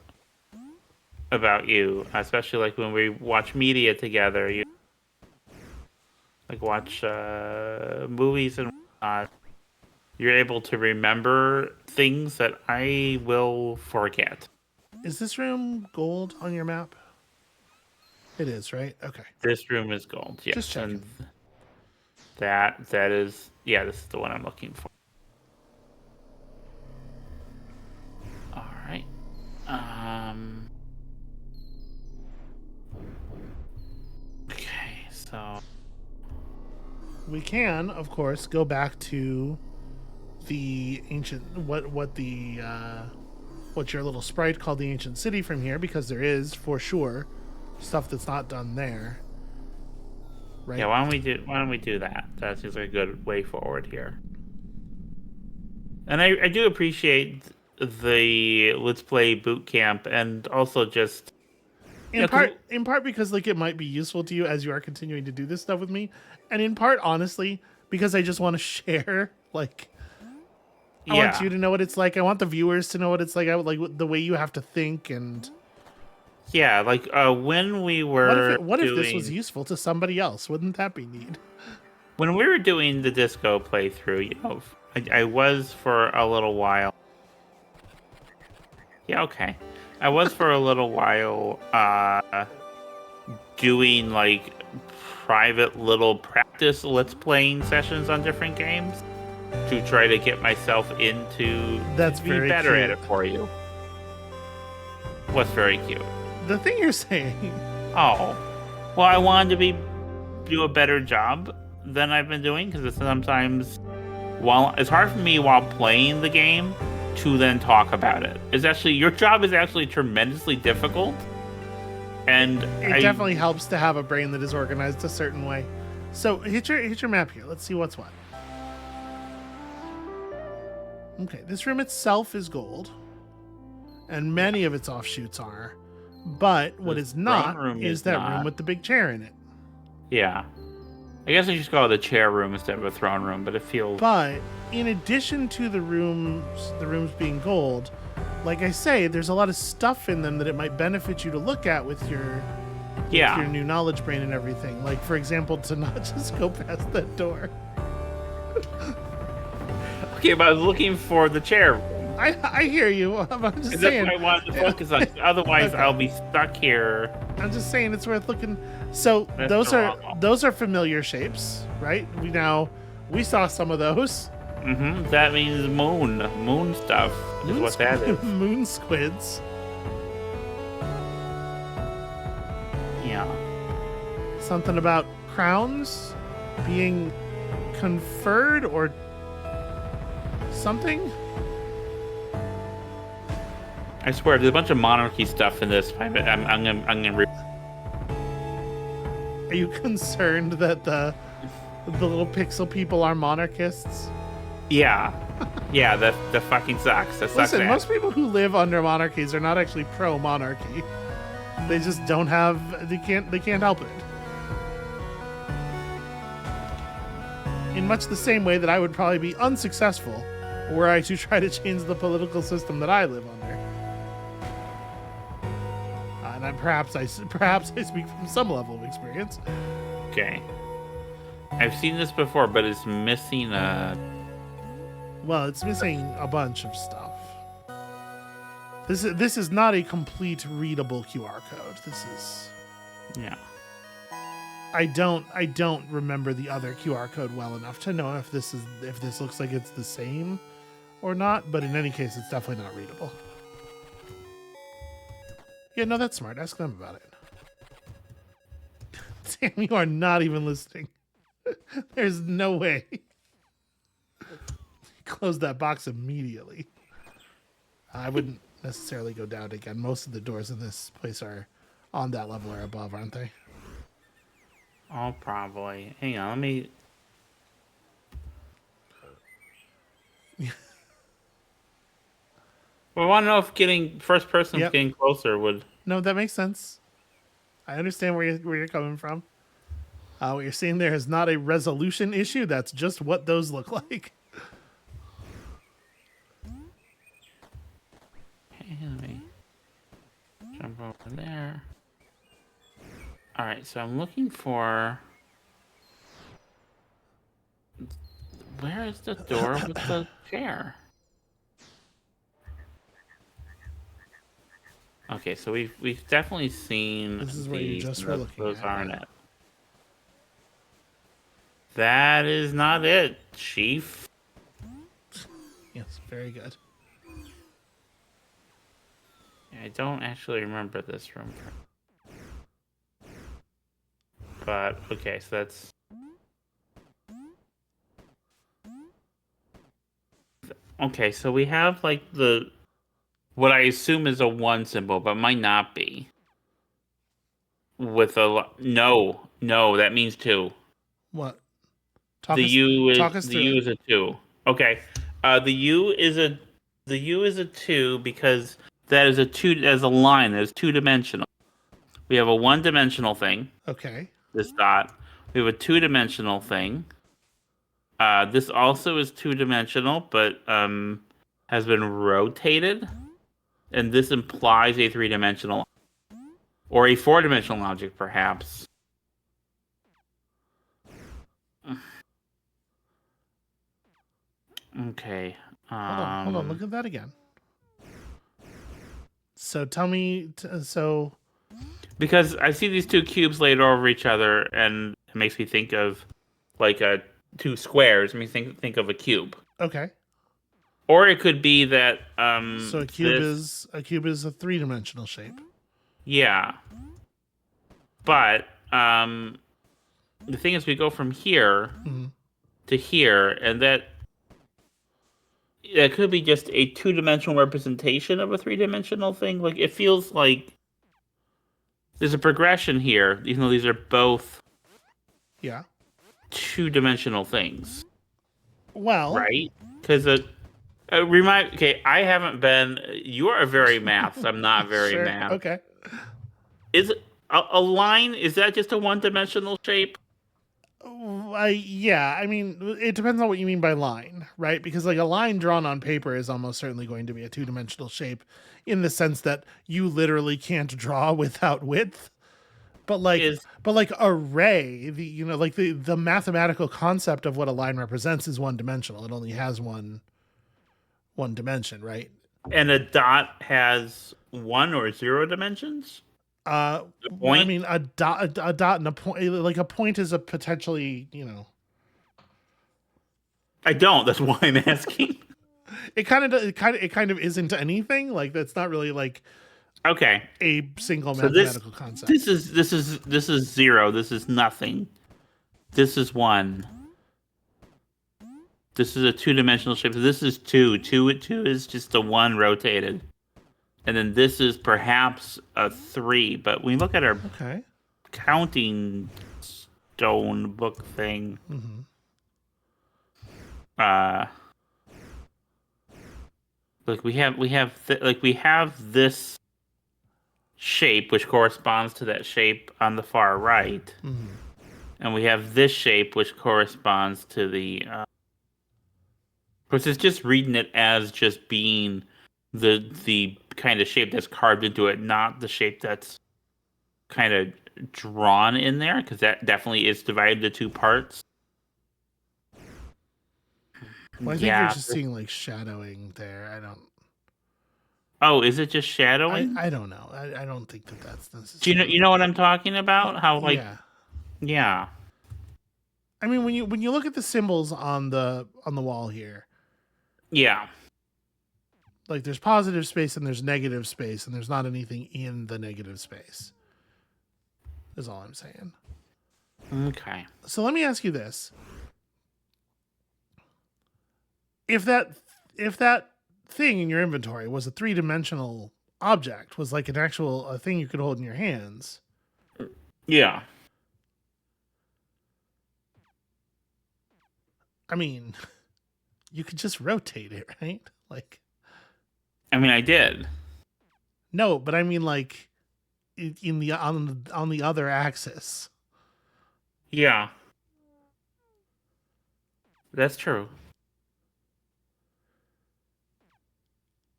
you, especially like when we watch media together. You like watch movies and whatnot. You're able to remember things that I will forget. Is this room gold on your map? It is, right? Okay. This room is gold. Yes. Just checking. And that is, yeah, this is the one I'm looking for. All right. Okay, so we can, of course, go back to the ancient what your little sprite called the ancient city from here, because there is for sure stuff that's not done there. Right? Yeah, why don't we do that? That seems like a good way forward here. And I do appreciate the Let's Play boot camp, and also just in part because like it might be useful to you as you are continuing to do this stuff with me, and in part honestly because I just want to share like I want you to know what it's like. I want the viewers to know what it's like. I would like the way you have to think and yeah, like when we were what if this was useful to somebody else? Wouldn't that be neat? When we were doing the disco playthrough, you know, I was for a little while. Yeah, okay. I was for a little while doing like private little practice Let's Playing sessions on different games to try to get myself into be better cute. at it for you. What's very cute? The thing you're saying. Oh, well, I wanted to do a better job than I've been doing, because sometimes it's hard for me while playing the game to then talk about it. Your job is actually tremendously difficult. And it definitely helps to have a brain that is organized a certain way. So hit your map here. Let's see what's what. Okay, this room itself is gold, and many of its offshoots are. But what is not is that room with the big chair in it. Yeah. I guess I just call it a chair room instead of a throne room, but it feels... But in addition to the rooms being gold, like I say, there's a lot of stuff in them that it might benefit you to look at with your new knowledge brain and everything. Like, for example, to not just go past that door. Okay, but I was looking for the chair. I hear you. I'm just saying. That's what I wanted to focus on. Otherwise, okay. I'll be stuck here. I'm just saying it's worth looking. So those are familiar shapes, right? We saw some of those. Mm-hmm. That means moon stuff is what that is. Moon squids. Yeah. Something about crowns being conferred or something. I swear, there's a bunch of monarchy stuff in this. I'm gonna. Are you concerned that the little pixel people are monarchists? Yeah, yeah. That fucking sucks. That sucks. Listen, most people who live under monarchies are not actually pro-monarchy. They just don't have. They can't help it. In much the same way that I would probably be unsuccessful were I to try to change the political system that I live under. And perhaps I speak from some level of experience. Okay. I've seen this before, but it's missing a... Well, it's missing a bunch of stuff. This is not a complete readable QR code. This is... Yeah. I don't remember the other QR code well enough to know if this looks like it's the same or not, but in any case, it's definitely not readable. Yeah, no, that's smart. Ask them about it. Sam, you are not even listening. There's no way. Close that box immediately. I wouldn't necessarily go down again. Most of the doors in this place are on that level or above, aren't they? Oh, probably. Hang on, let me... Well, I want to know if getting first person getting closer would... No, that makes sense. I understand where you're coming from. What you're seeing there is not a resolution issue. That's just what those look like. Okay, let me jump over there. All right, so I'm looking for... Where is the door with the chair? Okay, so we've definitely seen. This is where you just were looking. Those aren't it. That is not it, Chief. Yes, very good. I don't actually remember this room. But okay, so that's. Okay, so we have like what I assume is a 1 symbol, but might not be. With a no, that means 2. What? The U is a 2. Okay, the U is a 2 because that is a 2 as a line. That is 2-dimensional. We have a 1-dimensional thing. Okay. This dot. We have a 2-dimensional thing. This also is 2-dimensional, but has been rotated. And this implies a 3-dimensional or a 4-dimensional object, perhaps. Okay. Hold on. Look at that again. So tell me. Because I see these 2 cubes laid over each other, and it makes me think of like 2 squares. It makes me think of a cube. Okay. Or it could be that so a cube is a 3-dimensional shape. Yeah. But the thing is, we go from here to here, and that It could be just a two-dimensional representation of a three-dimensional thing. Like, it feels like there's a progression here, even though these are both Yeah. two-dimensional things, Well, right? Because okay, I haven't been. You are very math. I'm not very sure. math. Okay. Is a line? Is that just a one-dimensional shape? Yeah, I mean, it depends on what you mean by line, right? Because like a line drawn on paper is almost certainly going to be a two-dimensional shape in the sense that you literally can't draw without width. But like Is array, like the mathematical concept of what a line represents is one dimensional. It only has one dimension, right? and a dot has one or zero dimensions? Uh, The I point? mean, a dot and a point, like a point is a potentially, I don't. That's why I'm asking. it kind of isn't anything. Like that's not really like Okay. a single So this mathematical concept. this is zero. This is nothing. This is one. This is a two-dimensional shape. So this is two. Two is just a one rotated. And then this is perhaps a three. But when we look at our Okay. counting stone book thing, Mm-hmm. uh like we have this shape which corresponds to that shape on the far right. Mm-hmm. And we have this shape which corresponds to the of course it's just reading it as just being the kind of shape that's carved into it, not the shape that's kind of drawn in there, because that definitely is divided into two parts. Well, I think you're Yeah. just seeing like shadowing there. Oh, is it just shadowing? I don't know. I don't think that that's Do you know necessarily. what I'm talking about? How like Yeah. yeah. I mean, when you look at the symbols on the wall here, Yeah. like there's positive space and there's negative space, and there's not anything in the negative space. Is all I'm saying. Okay. So let me ask you this: if that thing in your inventory was a three-dimensional object, was like an actual a thing you could hold in your hands, Yeah. I mean, you could just rotate it, right? Like, I mean, I did. no, but I mean like in the on the other axis. Yeah. That's true.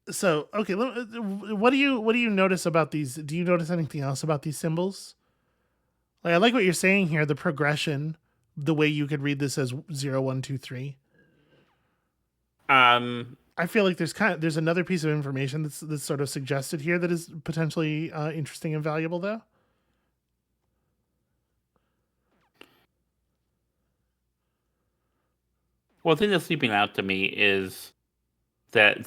So okay, what do you notice about these? Do you notice anything else about these symbols? Like I like what you're saying here, the progression, the way you could read this as 0, 1, 2, 3. Um I feel like there's another piece of information that's sort of suggested here that is potentially interesting and valuable though. Well, the thing that's leaping out to me is that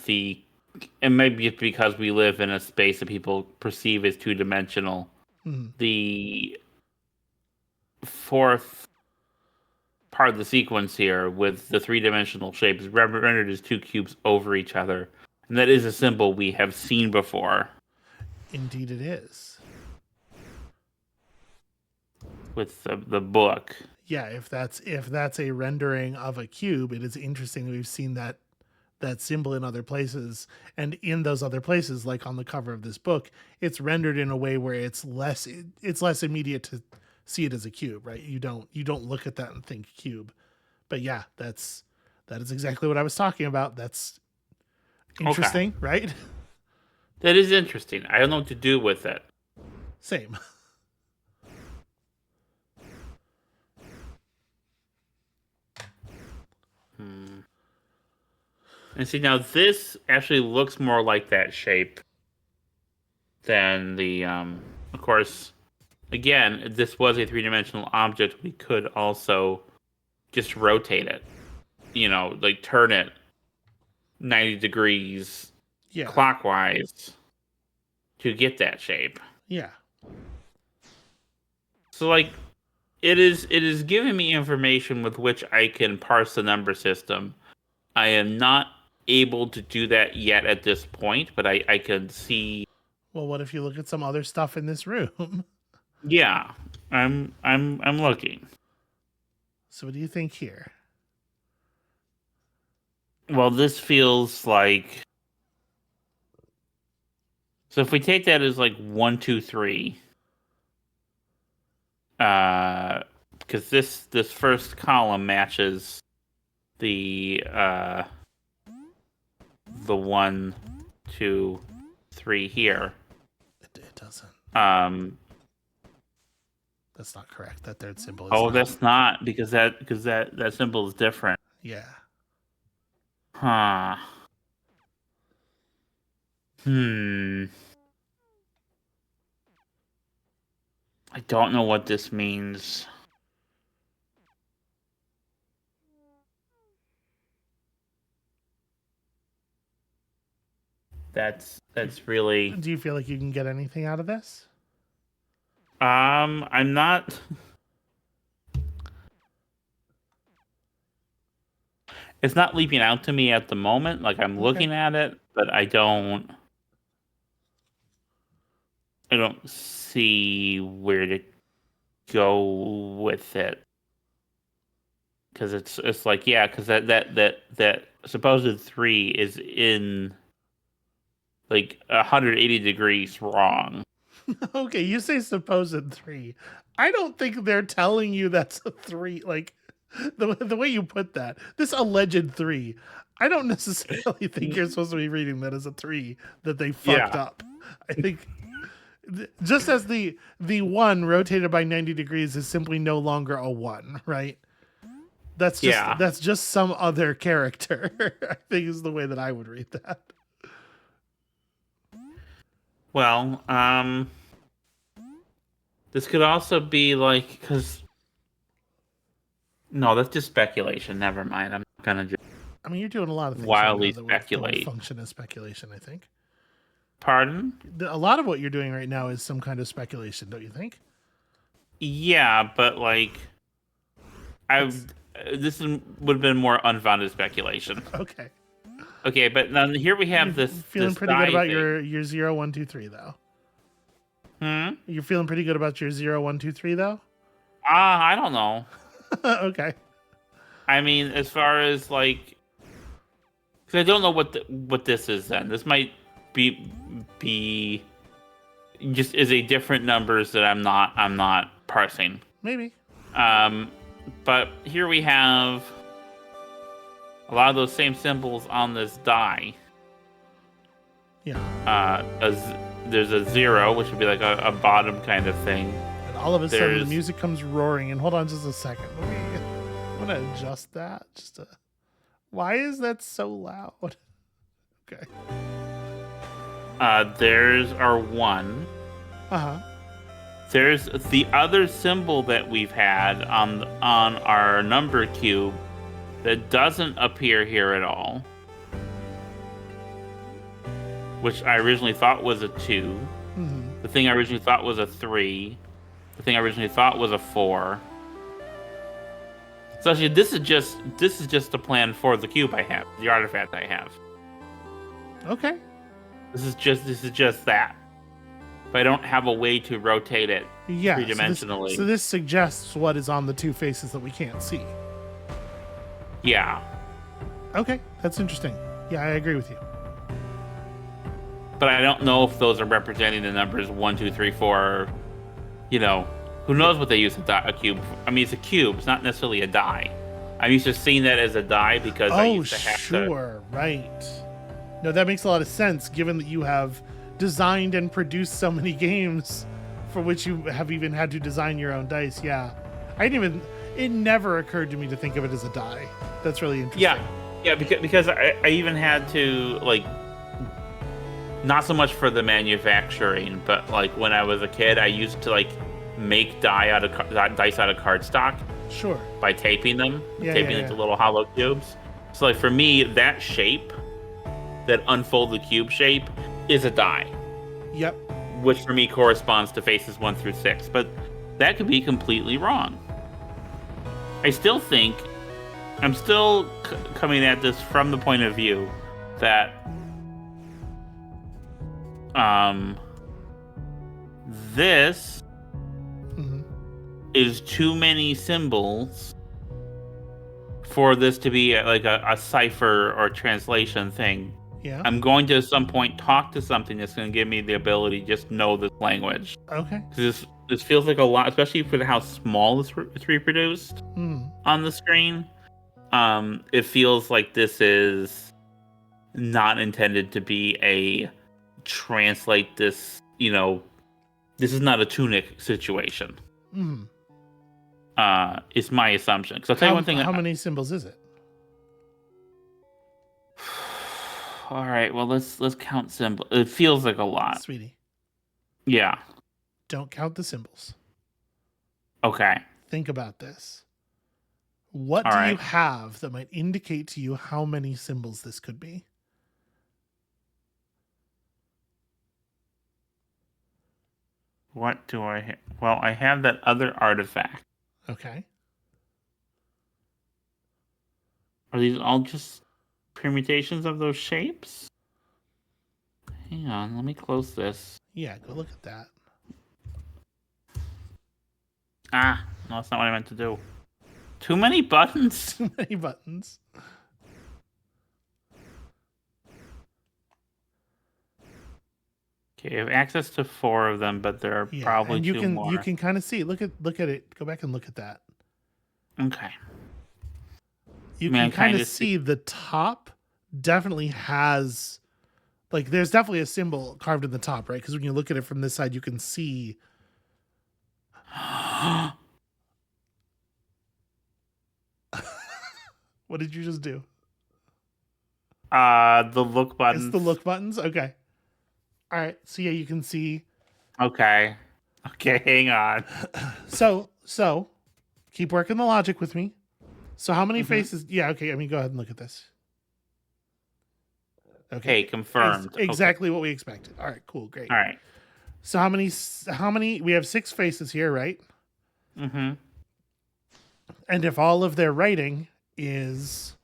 and maybe it's because we live in a space that people perceive as two-dimensional. Mhm. The fourth part of the sequence here with the three-dimensional shape is rendered as two cubes over each other. And that is a symbol we have seen before Indeed, it is. with the book. Yeah, if that's a rendering of a cube, it is interesting that we've seen that symbol in other places, and in those other places, like on the cover of this book, it's rendered in a way where it's less immediate to see it as a cube, right? You don't look at that and think cube. But yeah, that is exactly what I was talking about. That's Okay. interesting, right? That is interesting. I don't know what to do with it. Same. Hmm. And see, now this actually looks more like that shape than of course, again, if this was a three-dimensional object, we could also just rotate it, like turn it 90 degrees Yeah. clockwise to get that shape. Yeah. So like it is giving me information with which I can parse the number system. I am not able to do that yet at this point, but I can see. Well, what if you look at some other stuff in this room? Yeah, I'm looking. So what do you think here? Well, this feels like. So if we take that as like 1, 2, 3, because this first column matches the 1, 2, 3 here. It doesn't. That's not correct. That third symbol is not. That's not, because that symbol is different. Yeah. Huh. I don't know what this means. That's really. Do you feel like you can get anything out of this? I'm not. It's not leaping out to me at the moment. Like, I'm looking at it, but I don't see where to go with it. Because it's like, yeah, because that supposed 3 is in like 180 degrees wrong. Okay, you say supposed 3. I don't think they're telling you that's a 3. Like, the way you put that, this alleged 3, I don't necessarily think you're supposed to be reading that as a 3 that they fucked up. I think just as the 1 rotated by 90 degrees is simply no longer a 1, right? That's just some other character. I think is the way that I would read that. Well, this could also be like, because no, that's just speculation. Never mind. I'm not gonna just. I mean, you're doing a lot of things wildly right now speculate. that function as speculation, I think. Pardon? A lot of what you're doing right now is some kind of speculation, don't you think? Yeah, but like, this would have been more unfounded speculation. Okay. Okay, but now here we have You're this. Feeling this pretty good about thing. your 0, 1, 2, 3, though. You're feeling pretty good about your 0, 1, 2, 3, though. I don't know. Okay. I mean, as far as like, because I don't know what this is. Then this might be just is a different numbers that I'm not parsing. Maybe. But here we have a lot of those same symbols on this die. Yeah. There's a 0, which would be like a bottom kind of thing. And all of a sudden, the music comes roaring. And hold on just a second. I'm going to adjust that. Why is that so loud? Okay. There's our 1. Uh-huh. There's the other symbol that we've had on our number cube that doesn't appear here at all, which I originally thought was a 2. Mm-hmm. The thing I originally thought was a 3. The thing I originally thought was a 4. So actually, this is just the plan for the cube I have, the artifact I have. Okay. This is just that. But I don't have a way to rotate it three-dimensionally. So this suggests what is on the 2 faces that we can't see. Yeah. Okay, that's interesting. Yeah, I agree with you. But I don't know if those are representing the numbers 1, 2, 3, 4. You know, who knows what they use a cube? I mean, it's a cube. It's not necessarily a die. I'm used to seeing that as a die because I used to have to. Right. No, that makes a lot of sense given that you have designed and produced so many games for which you have even had to design your own dice. Yeah. It never occurred to me to think of it as a die. That's really interesting. Yeah, because I even had to, like, not so much for the manufacturing, but like when I was a kid, I used to like make dice out of cardstock. Sure. By taping them, into little hollow cubes. So like for me, that shape, that unfolded cube shape, is a die. Yep. Which for me corresponds to faces 1 through 6, but that could be completely wrong. I still think I'm still coming at this from the point of view that this is too many symbols for this to be like a cipher or translation thing. Yeah. I'm going to at some point talk to something that's going to give me the ability to just know this language. Okay. Because this feels like a lot, especially for how small it's reproduced on the screen. It feels like this is not intended to be a translate this, this is not a Tunic situation. Is my assumption. Because I'll tell you one thing. How many symbols is it? All right, well let's count symbols. It feels like a lot, sweetie. Yeah. Don't count the symbols. Okay. Think about this. What All do right. you have that might indicate to you how many symbols this could be? What do I have? Well, I have that other artifact. Okay. Are these all just permutations of those shapes? Hang on, let me close this. Yeah, go look at that. Ah, no, that's not what I meant to do. Too many buttons. Too many buttons. Okay, I have access to 4 of them, but there are probably and you 2 can more. you can kind of see. Look at it. Go back and look at that. Okay. You can kind of see the top definitely has, like, there's definitely a symbol carved in the top, right? Because when you look at it from this side, you can see. What did you just do? The look buttons. It's the look buttons? Okay. All right. So yeah, you can see. Okay, hang on. So keep working the logic with me. So how many faces? Yeah, okay. I mean, go ahead and look at this. Okay, confirmed. Exactly what we expected. All right, cool, great. All right. So how many? We have 6 faces here, right? Mm-hmm. And if all of their writing is,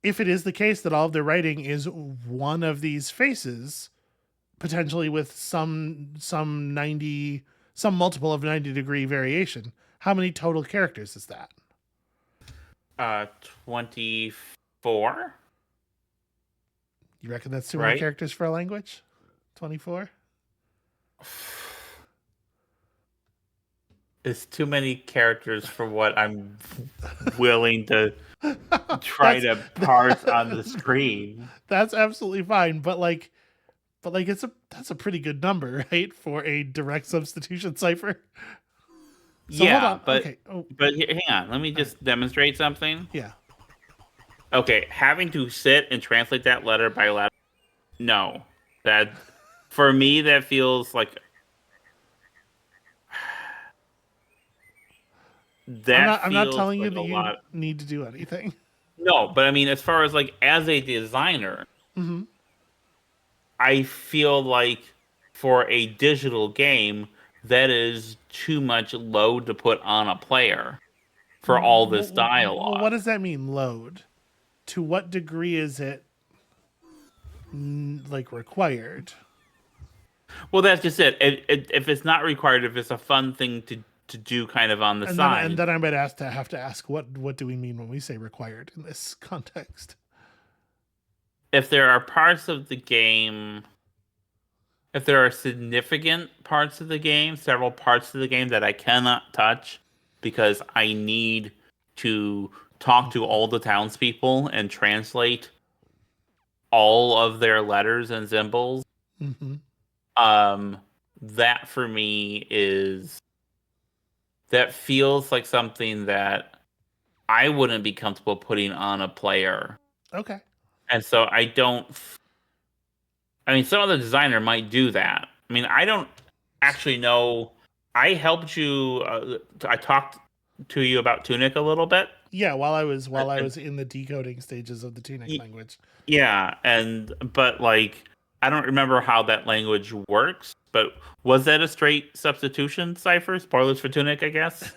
if it is the case that all of their writing is one of these faces, potentially with some multiple of 90-degree variation, how many total characters is that? 24. You reckon that's too many characters for a language? 24? It's too many characters for what I'm willing to try to parse on the screen. That's absolutely fine, but that's a pretty good number, right, for a direct substitution cipher. So yeah, hold on. but okay. but hang on. Let me just demonstrate something. Yeah. Okay, having to sit and translate that letter by letter. No, that for me that feels like that. I'm not telling like you that you need to do anything. No, but I mean, as far as like as a designer, I feel like for a digital game, that is too much load to put on a player for all this dialogue. Well, what does that mean, load? To what degree is it like required? Well, that's just it. If it's not required, if it's a fun thing to do kind of on the side. And then I might have to ask, what do we mean when we say required in this context? If there are parts of the game, if there are significant parts of the game, several parts of the game that I cannot touch because I need to talk to all the townspeople and translate all of their letters and symbols, that for me that feels like something that I wouldn't be comfortable putting on a player. Okay. And so some other designer might do that. I mean, I don't actually know. I helped you. I talked to you about Tunic a little bit. Yeah, while I was in the decoding stages of the Tunic language. Yeah, but like I don't remember how that language works. But was that a straight substitution cipher? Spoilers for Tunic, I guess.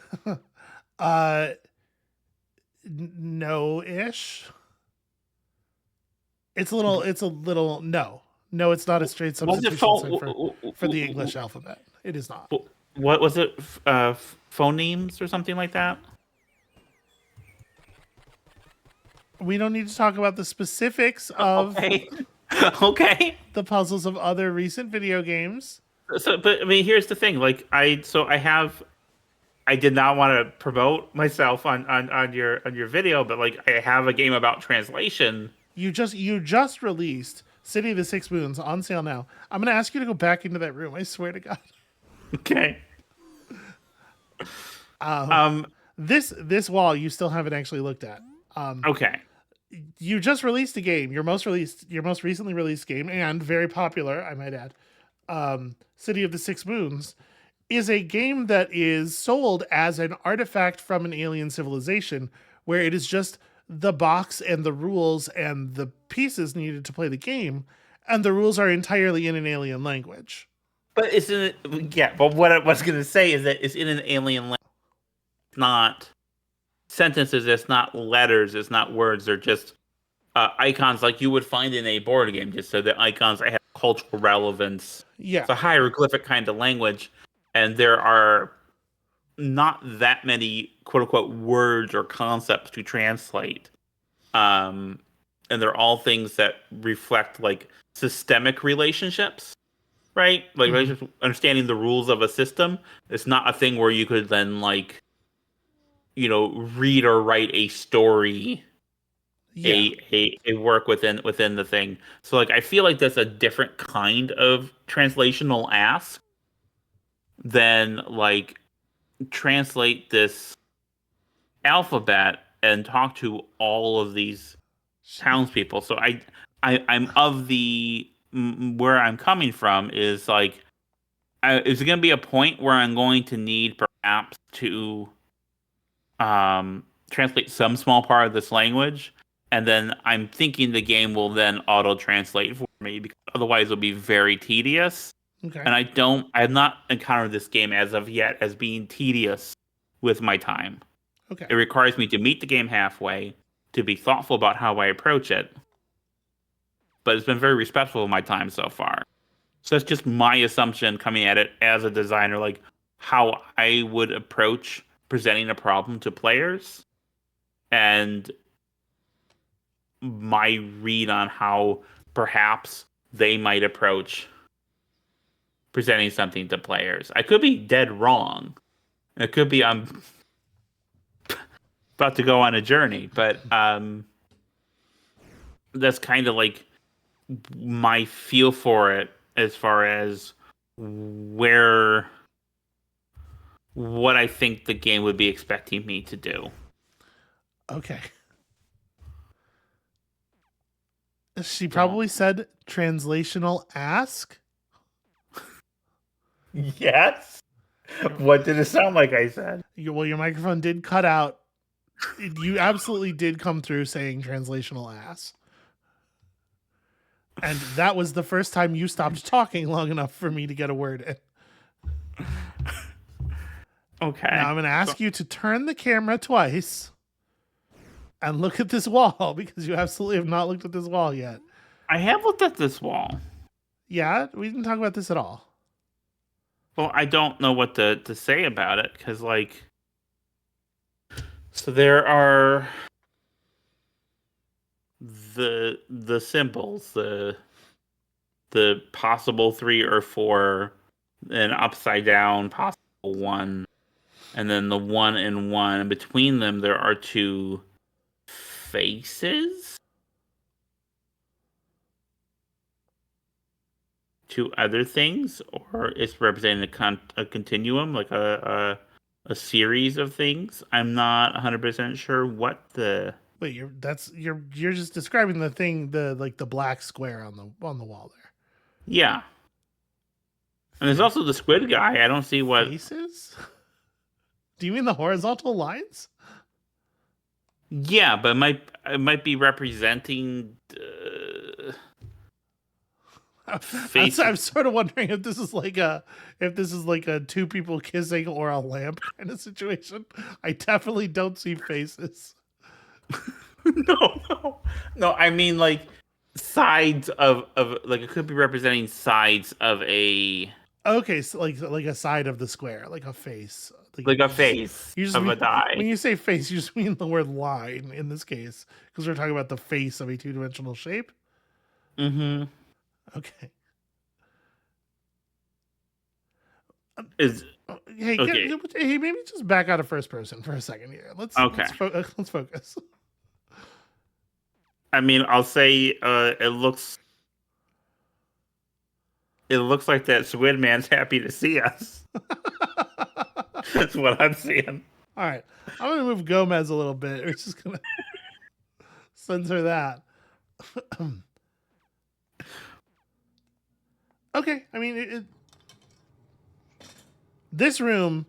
No-ish. It's a little. It's a little. No, it's not a straight Was it substitution sign for the English alphabet. It is not. what was it? Phonemes or something like that? We don't need to talk about the specifics of Okay. Okay. the puzzles of other recent video games. So, but I mean, here's the thing. Like, I did not want to promote myself on your video, but like, I have a game about translation. You just released City of the Six Moons on sale now. I'm gonna ask you to go back into that room. I swear to God. Okay. This wall you still haven't actually looked at. Okay. You just released a game, your most recently released game, and very popular, I might add. City of the Six Moons is a game that is sold as an artifact from an alien civilization, where it is just the box and the rules and the pieces needed to play the game, and the rules are entirely in an alien language. But isn't it? Yeah. But what I was gonna say is that it's in an alien language, not sentences. It's not letters. It's not words. They're just icons like you would find in a board game. Just so the icons have cultural relevance. Yeah. It's a hieroglyphic kind of language, and there are not that many quote unquote words or concepts to translate. And they're all things that reflect like systemic relationships, right? Like understanding the rules of a system. It's not a thing where you could then like, read or write a story, a work within the thing. So like I feel like that's a different kind of translational ask than like translate this alphabet and talk to all of these townspeople. So I'm of the where I'm coming from is like, is it going to be a point where I'm going to need perhaps to translate some small part of this language, and then I'm thinking the game will then auto translate for me, because otherwise it'll be very tedious. Okay. And I have not encountered this game as of yet as being tedious with my time. Okay. It requires me to meet the game halfway, to be thoughtful about how I approach it. But it's been very respectful of my time so far. So that's just my assumption coming at it as a designer, like how I would approach presenting a problem to players, and my read on how perhaps they might approach presenting something to players. I could be dead wrong. It could be I'm about to go on a journey, but that's kind of like my feel for it as far as what I think the game would be expecting me to do. Okay. She probably said translational ask. Yes. What did it sound like I said? Well, your microphone did cut out. You absolutely did come through saying translational ass. And that was the first time you stopped talking long enough for me to get a word in. Okay. Now I'm going to ask you to turn the camera twice and look at this wall, because you absolutely have not looked at this wall yet. I have looked at this wall. Yeah, we didn't talk about this at all. Well, I don't know what to say about it, because, like, so there are the symbols, the possible 3 or 4, an upside down possible 1, and then the 1 and 1. And between them, there are 2 faces. 2 other things, or it's representing a continuum, like a series of things. I'm not 100% sure what the. Wait, you're just describing the thing, the black square on the wall there. Yeah. And there's also the squid guy. I don't see what faces. Do you mean the horizontal lines? Yeah, but it might be representing. I'm sort of wondering if this is like a 2 people kissing or a lamp kind of situation. I definitely don't see faces. No. I mean, like, sides of like it could be representing sides of a Okay, so like a side of the square, like a face. Like like a face you just of mean, a die. when you say face, you just mean the word line in this case because we're talking about the face of a two-dimensional shape. Mm-hmm. Okay. Is Hey, okay. hey, maybe just back out of first person for a second here. Okay. Let's focus. I mean, I'll say it looks like that Squid Man's happy to see us. That's what I'm seeing. All right, I'm gonna move Gomez a little bit. We're just gonna censor that. Okay, I mean, this room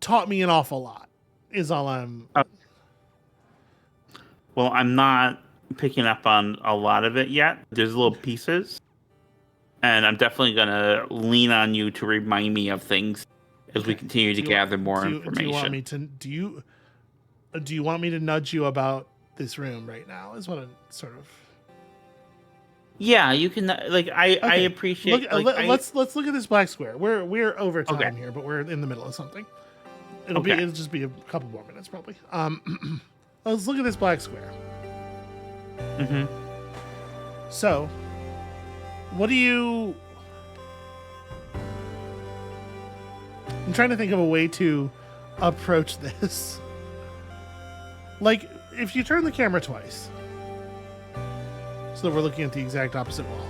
taught me an awful lot. Is all I'm. Well, I'm not picking up on a lot of it yet. There's little pieces, and I'm definitely gonna lean on you to remind me of things as we continue to gather more Do you want information. me to do you want me to nudge you about this room right now? Is what I'm sort of. Yeah, you can like I Okay. appreciate like I Let's look at this black square. We're over okay. time here, but we're in the middle of something. Okay. It'll just be a couple more minutes probably. Let's look at this black square. Mm-hmm. So, what do you? I'm trying to think of a way to approach this. Like, if you turn the camera twice, so that we're looking at the exact opposite wall.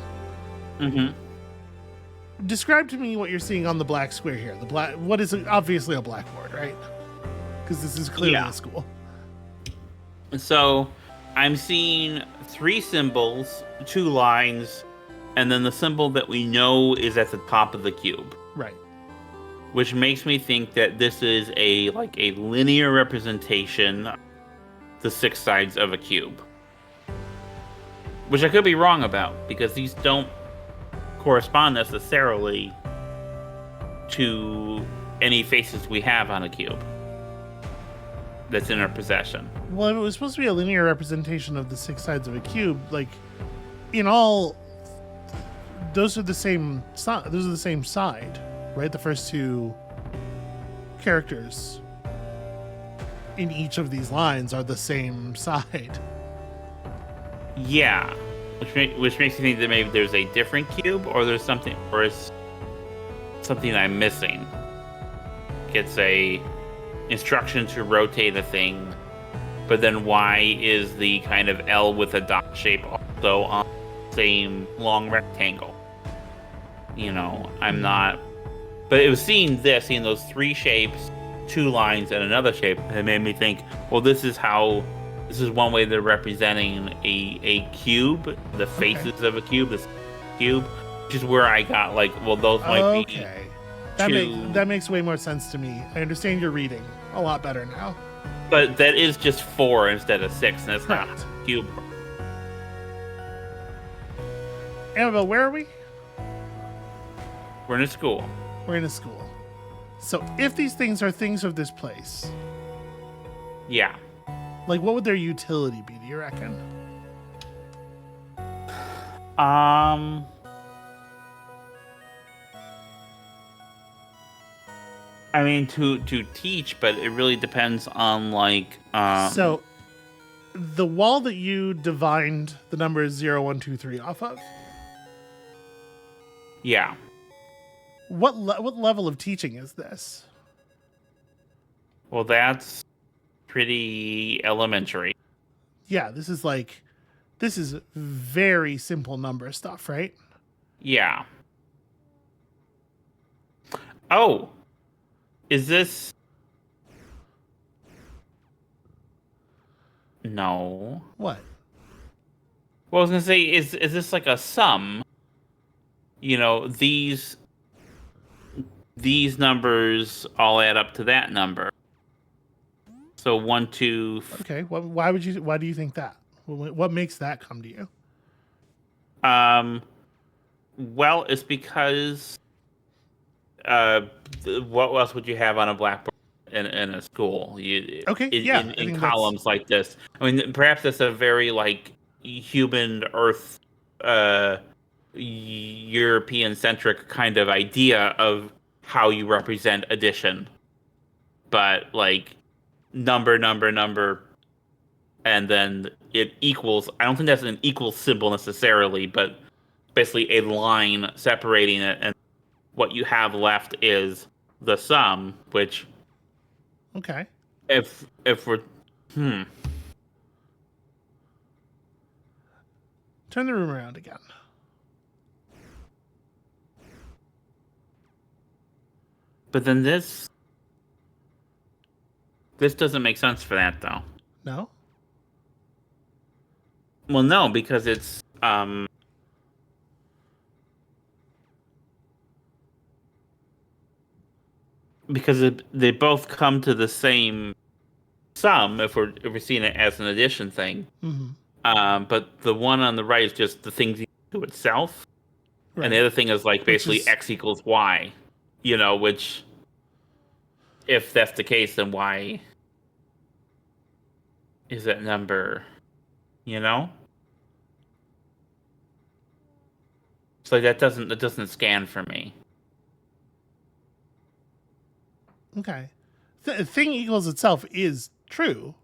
Mm-hmm. Describe to me what you're seeing on the black square here. The black, what is obviously a blackboard, right? Because this is clearly a school. So I'm seeing 3 symbols, 2 lines, and then the symbol that we know is at the top of the cube. Right. Which makes me think that this is a linear representation of the 6 sides of a cube. Which I could be wrong about, because these don't correspond necessarily to any faces we have on a cube that's in our possession. Well, if it was supposed to be a linear representation of the 6 sides of a cube, like, in all, those are the same side. Those are the same side, right? The first 2 characters in each of these lines are the same side. Yeah, which makes me think that maybe there's a different cube, or there's something, or it's something I'm missing. It's a instruction to rotate a thing, but then why is the kind of L with a dot shape also on the same long rectangle? You know, I'm not. But it was seeing those 3 shapes, 2 lines, and another shape that made me think, well, this is one way they're representing a cube, the faces of a cube, this cube, which is where I got like, well, those might be. That makes way more sense to me. I understand your reading a lot better now. But that is just 4 instead of 6, and that's not a cube. Amabel, where are we? We're in a school. We're in a school. So if these things are things of this place, Yeah. like what would their utility be, do you reckon? I mean, to teach, but it really depends on like. So, the wall that you divined the numbers 0, 1, 2, 3 off of. Yeah. What level of teaching is this? Well, that's pretty elementary. Yeah, this is very simple number stuff, right? Yeah. Oh, is this? No. What? Well, I was gonna say, is this like a sum? You know, these numbers all add up to that number. So 1, 2. Okay. Why do you think that? What makes that come to you? Well, it's because what else would you have on a blackboard in a school? Okay, In columns like this. I mean, perhaps that's a very human Earth, European-centric kind of idea of how you represent addition. But like number, and then it equals. I don't think that's an equal symbol necessarily, but basically a line separating it, and what you have left is the sum. Which, Okay. if we're Turn the room around again. but then this doesn't make sense for that though. No? Well, no, because it's because they both come to the same sum if we're seeing it as an addition thing. Mm-hmm. But the one on the right is just the things to itself, Right. and the other thing is like basically x equals y. Which if that's the case, then why is that number? So that doesn't scan for me. Okay. Thing equals itself is true.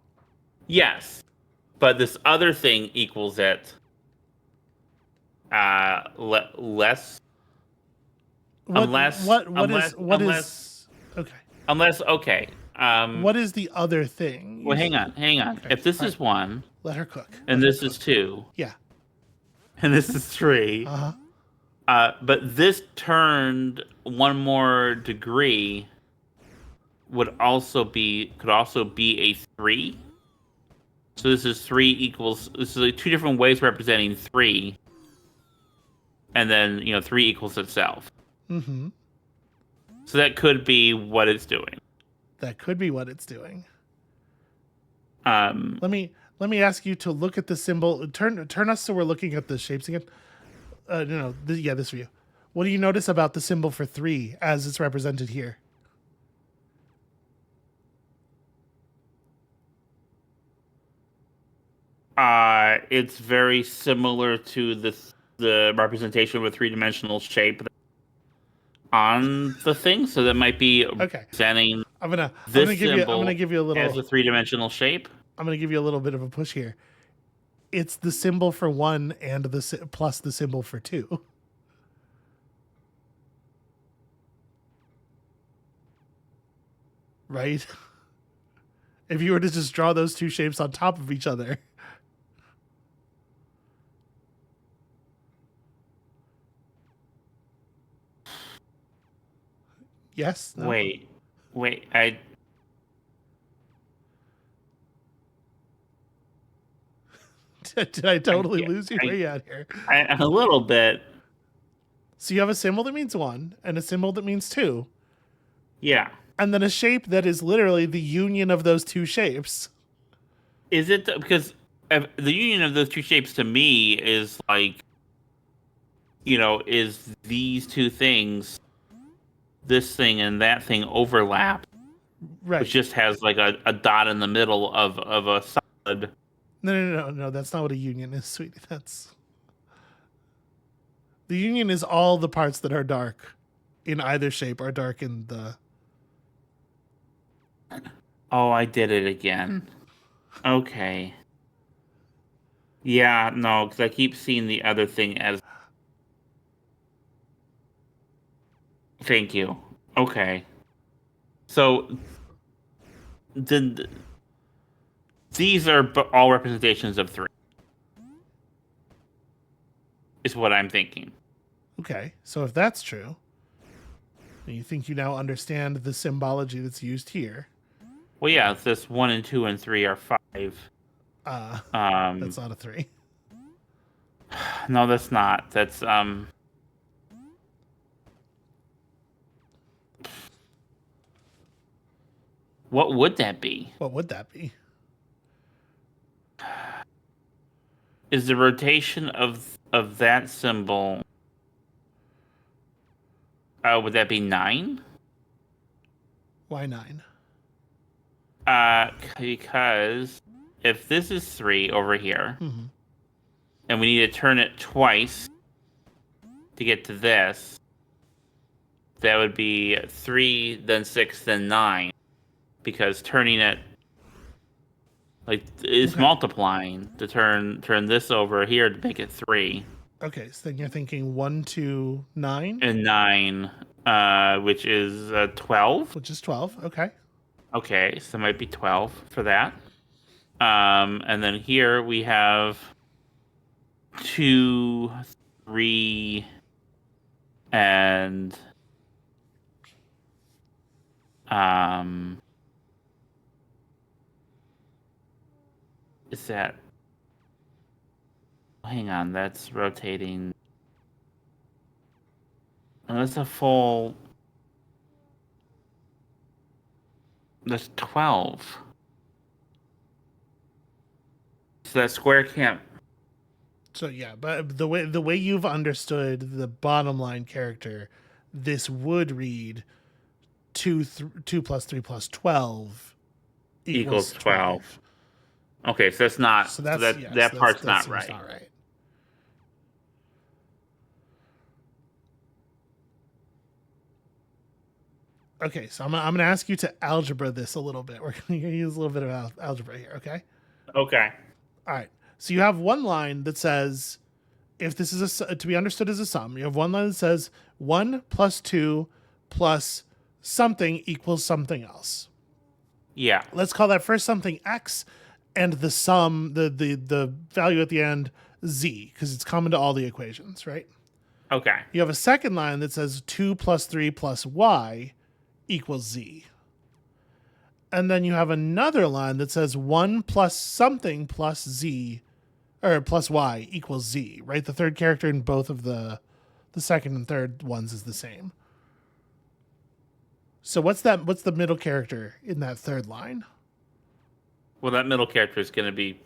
Yes, but this other thing equals it less. Unless okay. Unless okay. What is the other thing? Well, hang on. Okay. If this is 1, let her cook. And this is 2. Yeah. And this is 3. But this turned 1 more degree could also be a 3. So this is 3 equals. This is like 2 different ways representing 3. And then 3 equals itself. Mm-hmm. So that could be what it's doing. Let me ask you to look at the symbol. Turn us so we're looking at the shapes again. This view. What do you notice about the symbol for 3 as it's represented here? It's very similar to the representation of a 3-dimensional shape on the thing, so that might be representing. I'm gonna give you a little as a 3-dimensional shape. I'm gonna give you a little bit of a push here. It's the symbol for 1 and plus the symbol for 2. Right? If you were to just draw those 2 shapes on top of each other. Yes? No? Wait. Did I totally lose you? Where are you at here? A little bit. So you have a symbol that means 1 and a symbol that means 2. Yeah. And then a shape that is literally the union of those 2 shapes. Is it because the union of those 2 shapes to me is like, is these 2 things, this thing and that thing overlap, right? Which just has like a dot in the middle of a solid. No. That's not what a union is, sweetie. The union is all the parts that are dark in either shape are dark in the. Oh, I did it again. Okay. Yeah, no, because I keep seeing the other thing as. Thank you. Okay. So, these are all representations of 3. Is what I'm thinking. Okay, so if that's true, you think you now understand the symbology that's used here. Well, yeah, this 1 and 2 and 3 are 5. That's not a 3. No, that's not. That's What would that be? Is the rotation of that symbol? Would that be 9? Why 9? Because if this is 3 over here, and we need to turn it twice to get to this. That would be 3, then 6, then 9. Because turning it is multiplying to turn this over here to make it 3. Okay, so then you're thinking 1, 2, 9? And 9, which is 12. Which is 12, okay. Okay, so it might be 12 for that. And then here we have 2, 3, and is that... Hang on, that's rotating. Oh, that's a full... That's 12. So that square can't... So yeah, but the way you've understood the bottom line character, this would read 2 plus 3 plus 12 equals 12. Okay, so that's not... So that part's not right. Not right. Okay, so I'm gonna ask you to algebra this a little bit. We're gonna use a little bit of algebra here, okay? Okay. All right. So you have one line that says, if this is to be understood as a sum, you have one line that says 1 plus 2 plus something equals something else. Yeah. Let's call that first something x, and the sum, the value at the end, z, because it's common to all the equations, right? Okay. You have a second line that says 2 plus 3 plus y equals z. And then you have another line that says 1 plus something plus z, or plus y equals z, right? The third character in both of the second and third ones is the same. So what's the middle character in that third line? Well, that middle character is going to be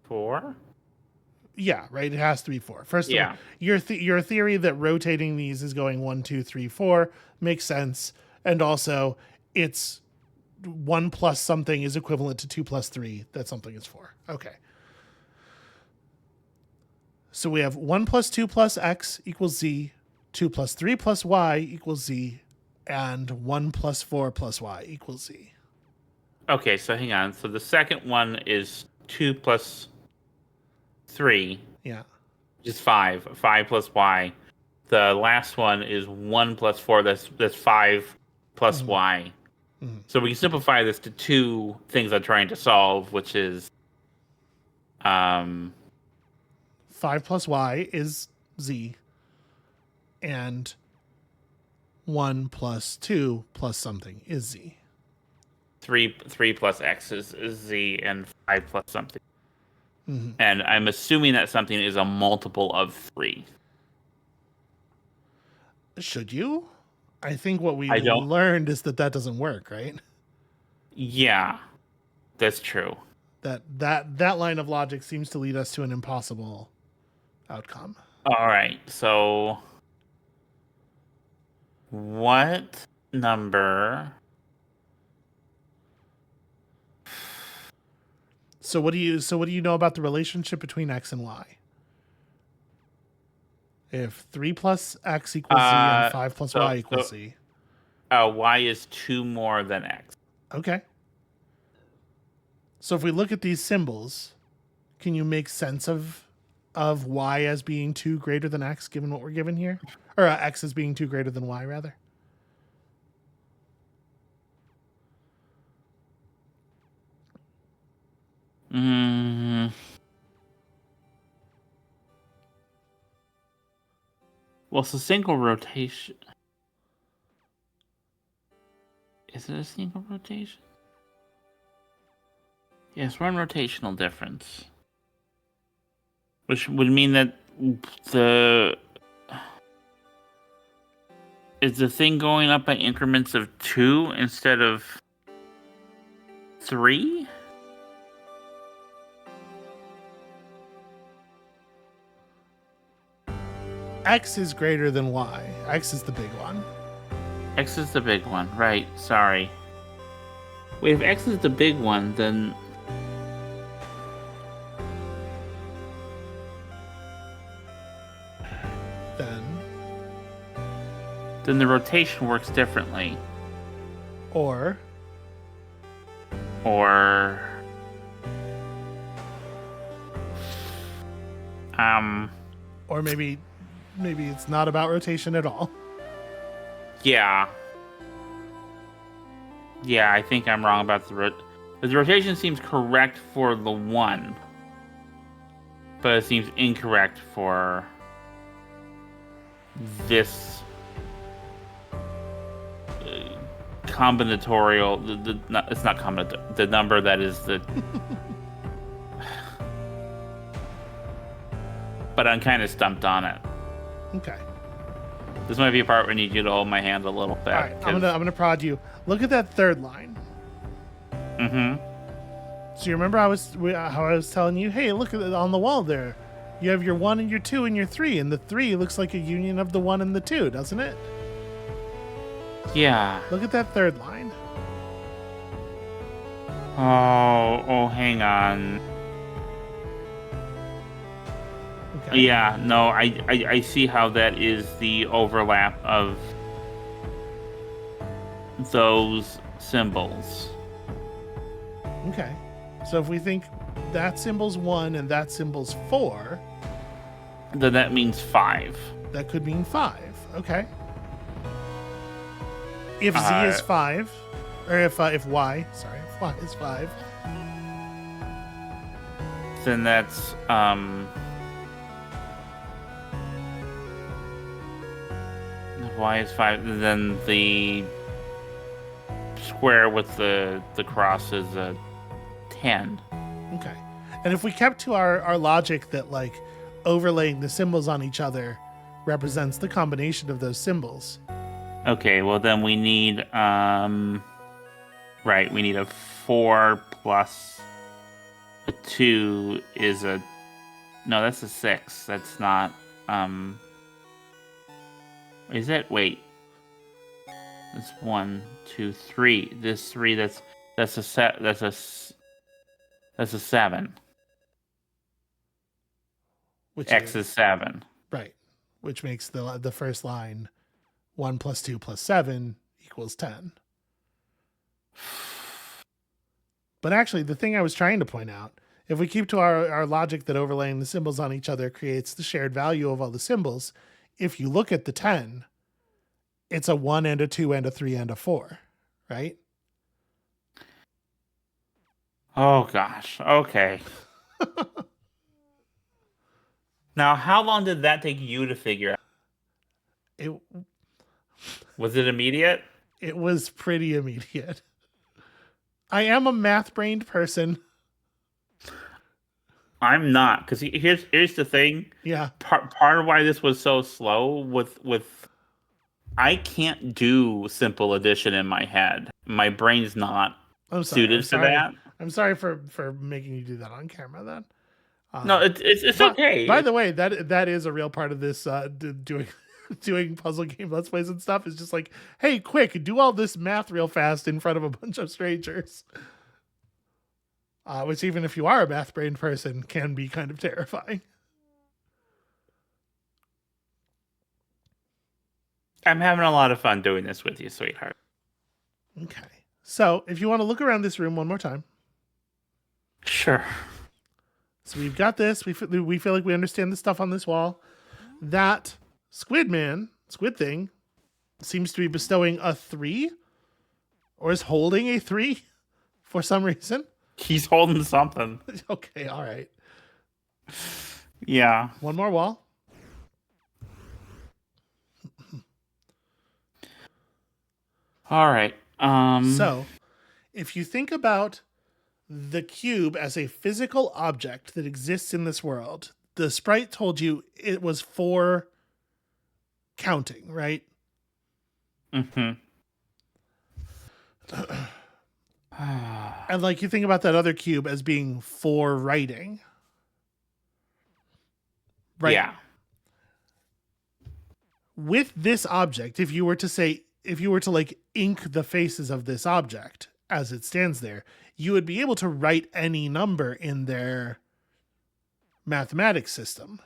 4? Yeah, right. It has to be 4. First of all, your theory that rotating these is going 1, 2, 3, 4 makes sense. And also, it's 1 plus something is equivalent to 2 plus 3. That something is 4. Okay. So we have 1 plus 2 plus x equals z, 2 plus 3 plus y equals z, and 1 plus 4 plus y equals z. Okay, so hang on. So the second one is 2 plus 3. Yeah. Which is 5. 5 plus y. The last one is 1 plus 4. That's 5 plus y. Mm-hmm. So we can simplify this to 2 things I'm trying to solve, which is 5 plus y is z, and 1 plus 2 plus something is z. 3 plus x is z, and 5 plus something. Mm-hmm. And I'm assuming that something is a multiple of 3. Should you? I think what we learned is that doesn't work, right? Yeah, that's true. That line of logic seems to lead us to an impossible outcome. All right, so what number? So what do you know about the relationship between x and y? If 3 plus x equals z and 5 plus y equals z. Y is 2 more than x. Okay. So if we look at these symbols, can you make sense of y as being 2 greater than x, given what we're given here? Or x as being 2 greater than y, rather? Well, it's a single rotation. Is it a single rotation? Yes, one rotational difference. Which would mean that is the thing going up by increments of 2 instead of 3? X is greater than y. X is the big one. X is the big one, right. Sorry. Wait, if X is the big one, then... then the rotation works differently. Or or maybe it's not about rotation at all. Yeah. Yeah, I think I'm wrong about the rotation seems correct for the 1, but it seems incorrect for this combinatorial. It's not combinatorial. The number that is the. But I'm kind of stumped on it. Okay. This might be a part where I need you to hold my hand a little bit. All right, I'm gonna prod you. Look at that third line. Mm-hmm. So you remember how I was telling you, hey, look at it on the wall there. You have your 1 and your 2 and your 3, and the 3 looks like a union of the 1 and the 2, doesn't it? Yeah. Look at that third line. Oh, hang on. Okay. Yeah, no, I see how that is the overlap of those symbols. Okay. So if we think that symbol's 1 and that symbol's 4, then that means 5. that could mean 5. Okay. If Z is 5, or if Y is 5, then that's if Y is 5, then the square with the cross is a 10. Okay. And if we kept to our logic that like overlaying the symbols on each other represents the combination of those symbols. Okay, well then we need we need a 4 plus a 2 is a no, that's a 6. That's not is it? Wait. That's 1, 2, 3. This 3 that's a 7. Which X is 7. Right. Which makes the first line 1 plus 2 plus 7 equals 10. But actually, the thing I was trying to point out, if we keep to our logic that overlaying the symbols on each other creates the shared value of all the symbols, if you look at the 10, it's a 1 and a 2 and a 3 and a 4, right? Oh, gosh. Okay. Now, how long did that take you to figure out? Was it immediate? It was pretty immediate. I am a math-brained person. I'm not, because here's the thing. Yeah. Part of why this was so slow with I can't do simple addition in my head. My brain's not suited for that. I'm sorry for making you do that on camera then. No, it's okay. By the way, that is a real part of this doing puzzle game Let's Plays and stuff. Is just like, hey, quick, do all this math real fast in front of a bunch of strangers. Which, even if you are a math-brained person, can be kind of terrifying. I'm having a lot of fun doing this with you, sweetheart. Okay. So, if you want to look around this room one more time. Sure. So we've got this. We feel like we understand the stuff on this wall. That squid thing, seems to be bestowing a 3, or is holding a 3 for some reason. He's holding something. Okay, all right. Yeah. One more wall. All right. So, if you think about the cube as a physical object that exists in this world, the sprite told you it was for counting, right? Mm-hmm. And like you think about that other cube as being for writing. Right? Yeah. With this object, if you were to like ink the faces of this object as it stands there, you would be able to write any number in their mathematics system.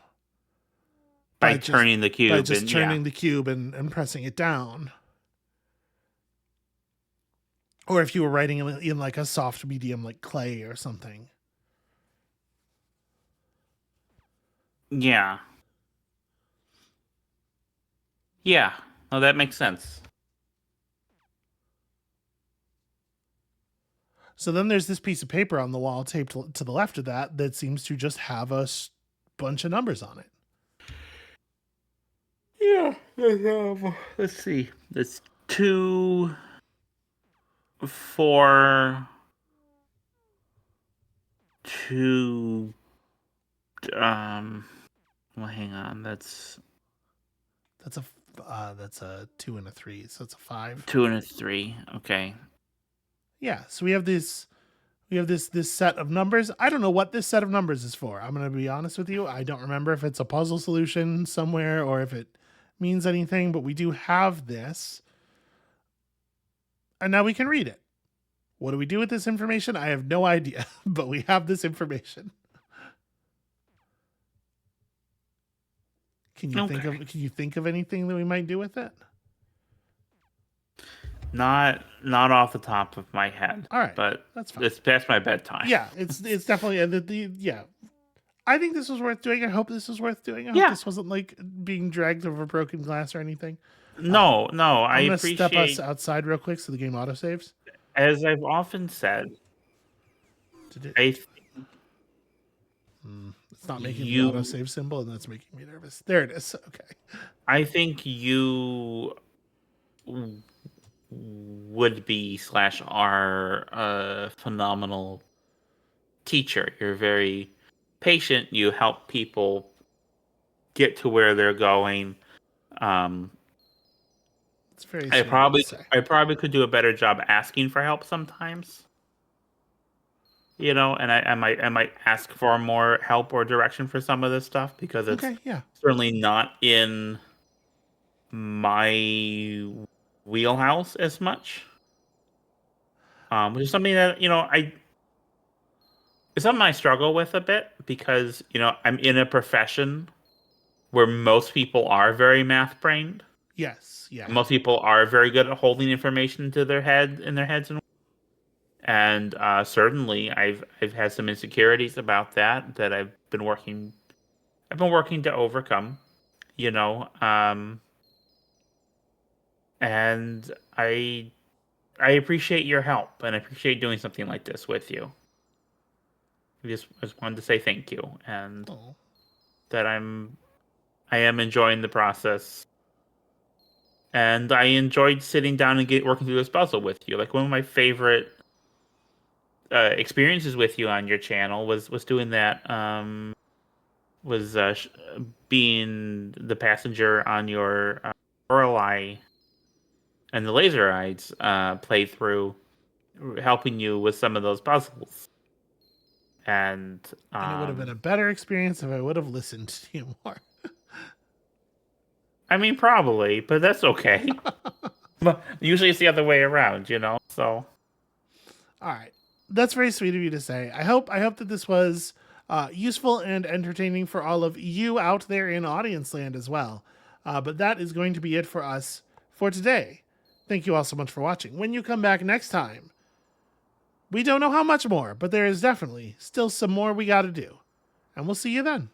by turning the cube. By just turning the cube and pressing it down. Or if you were writing in like a soft medium like clay or something. Yeah. Yeah. No, that makes sense. So then there's this piece of paper on the wall taped to the left of that seems to just have a bunch of numbers on it. Yeah. Let's see. It's 2, 4, 2. Well, hang on. That's a 2 and a 3, so it's a 5. 2 and a 3. Okay. Yeah. So we have this set of numbers. I don't know what this set of numbers is for. I'm going to be honest with you. I don't remember if it's a puzzle solution somewhere or if it means anything, but we do have this. And now we can read it. What do we do with this information? I have no idea, but we have this information. Can you think of anything that we might do with it? Not off the top of my head. All right, but that's fine. It's past my bedtime. Yeah, it's definitely yeah. I think this was worth doing. I hope this was worth doing. I hope this wasn't like being dragged over broken glass or anything. No, I'm gonna step us outside real quick so the game autosaves. As I've often said, it's not making the autosave symbol, and that's making me nervous. There it is. Okay. I think you would be / are a phenomenal teacher. You're very patient. You help people get to where they're going. It's very. I probably could do a better job asking for help sometimes. You know, and I might ask for more help or direction for some of this stuff because it's certainly not in my wheelhouse as much. Which is something that, it's something I struggle with a bit because, I'm in a profession where most people are very math brained. Yes, yeah. Most people are very good at holding information in their heads and certainly I've had some insecurities about that I've been working to overcome, and I appreciate your help and I appreciate doing something like this with you. I just wanted to say thank you and that I am enjoying the process. And I enjoyed sitting down and working through this puzzle with you. Like one of my favorite experiences with you on your channel was doing that. Being the passenger on your Lorelei and the Laser Eyes playthrough, helping you with some of those puzzles. And it would have been a better experience if I would have listened to you more. I mean, probably, but that's okay. But usually it's the other way around, so. All right. That's very sweet of you to say. I hope that this was useful and entertaining for all of you out there in audience land as well. But that is going to be it for us for today. Thank you all so much for watching. When you come back next time, we don't know how much more, but there is definitely still some more we got to do. And we'll see you then.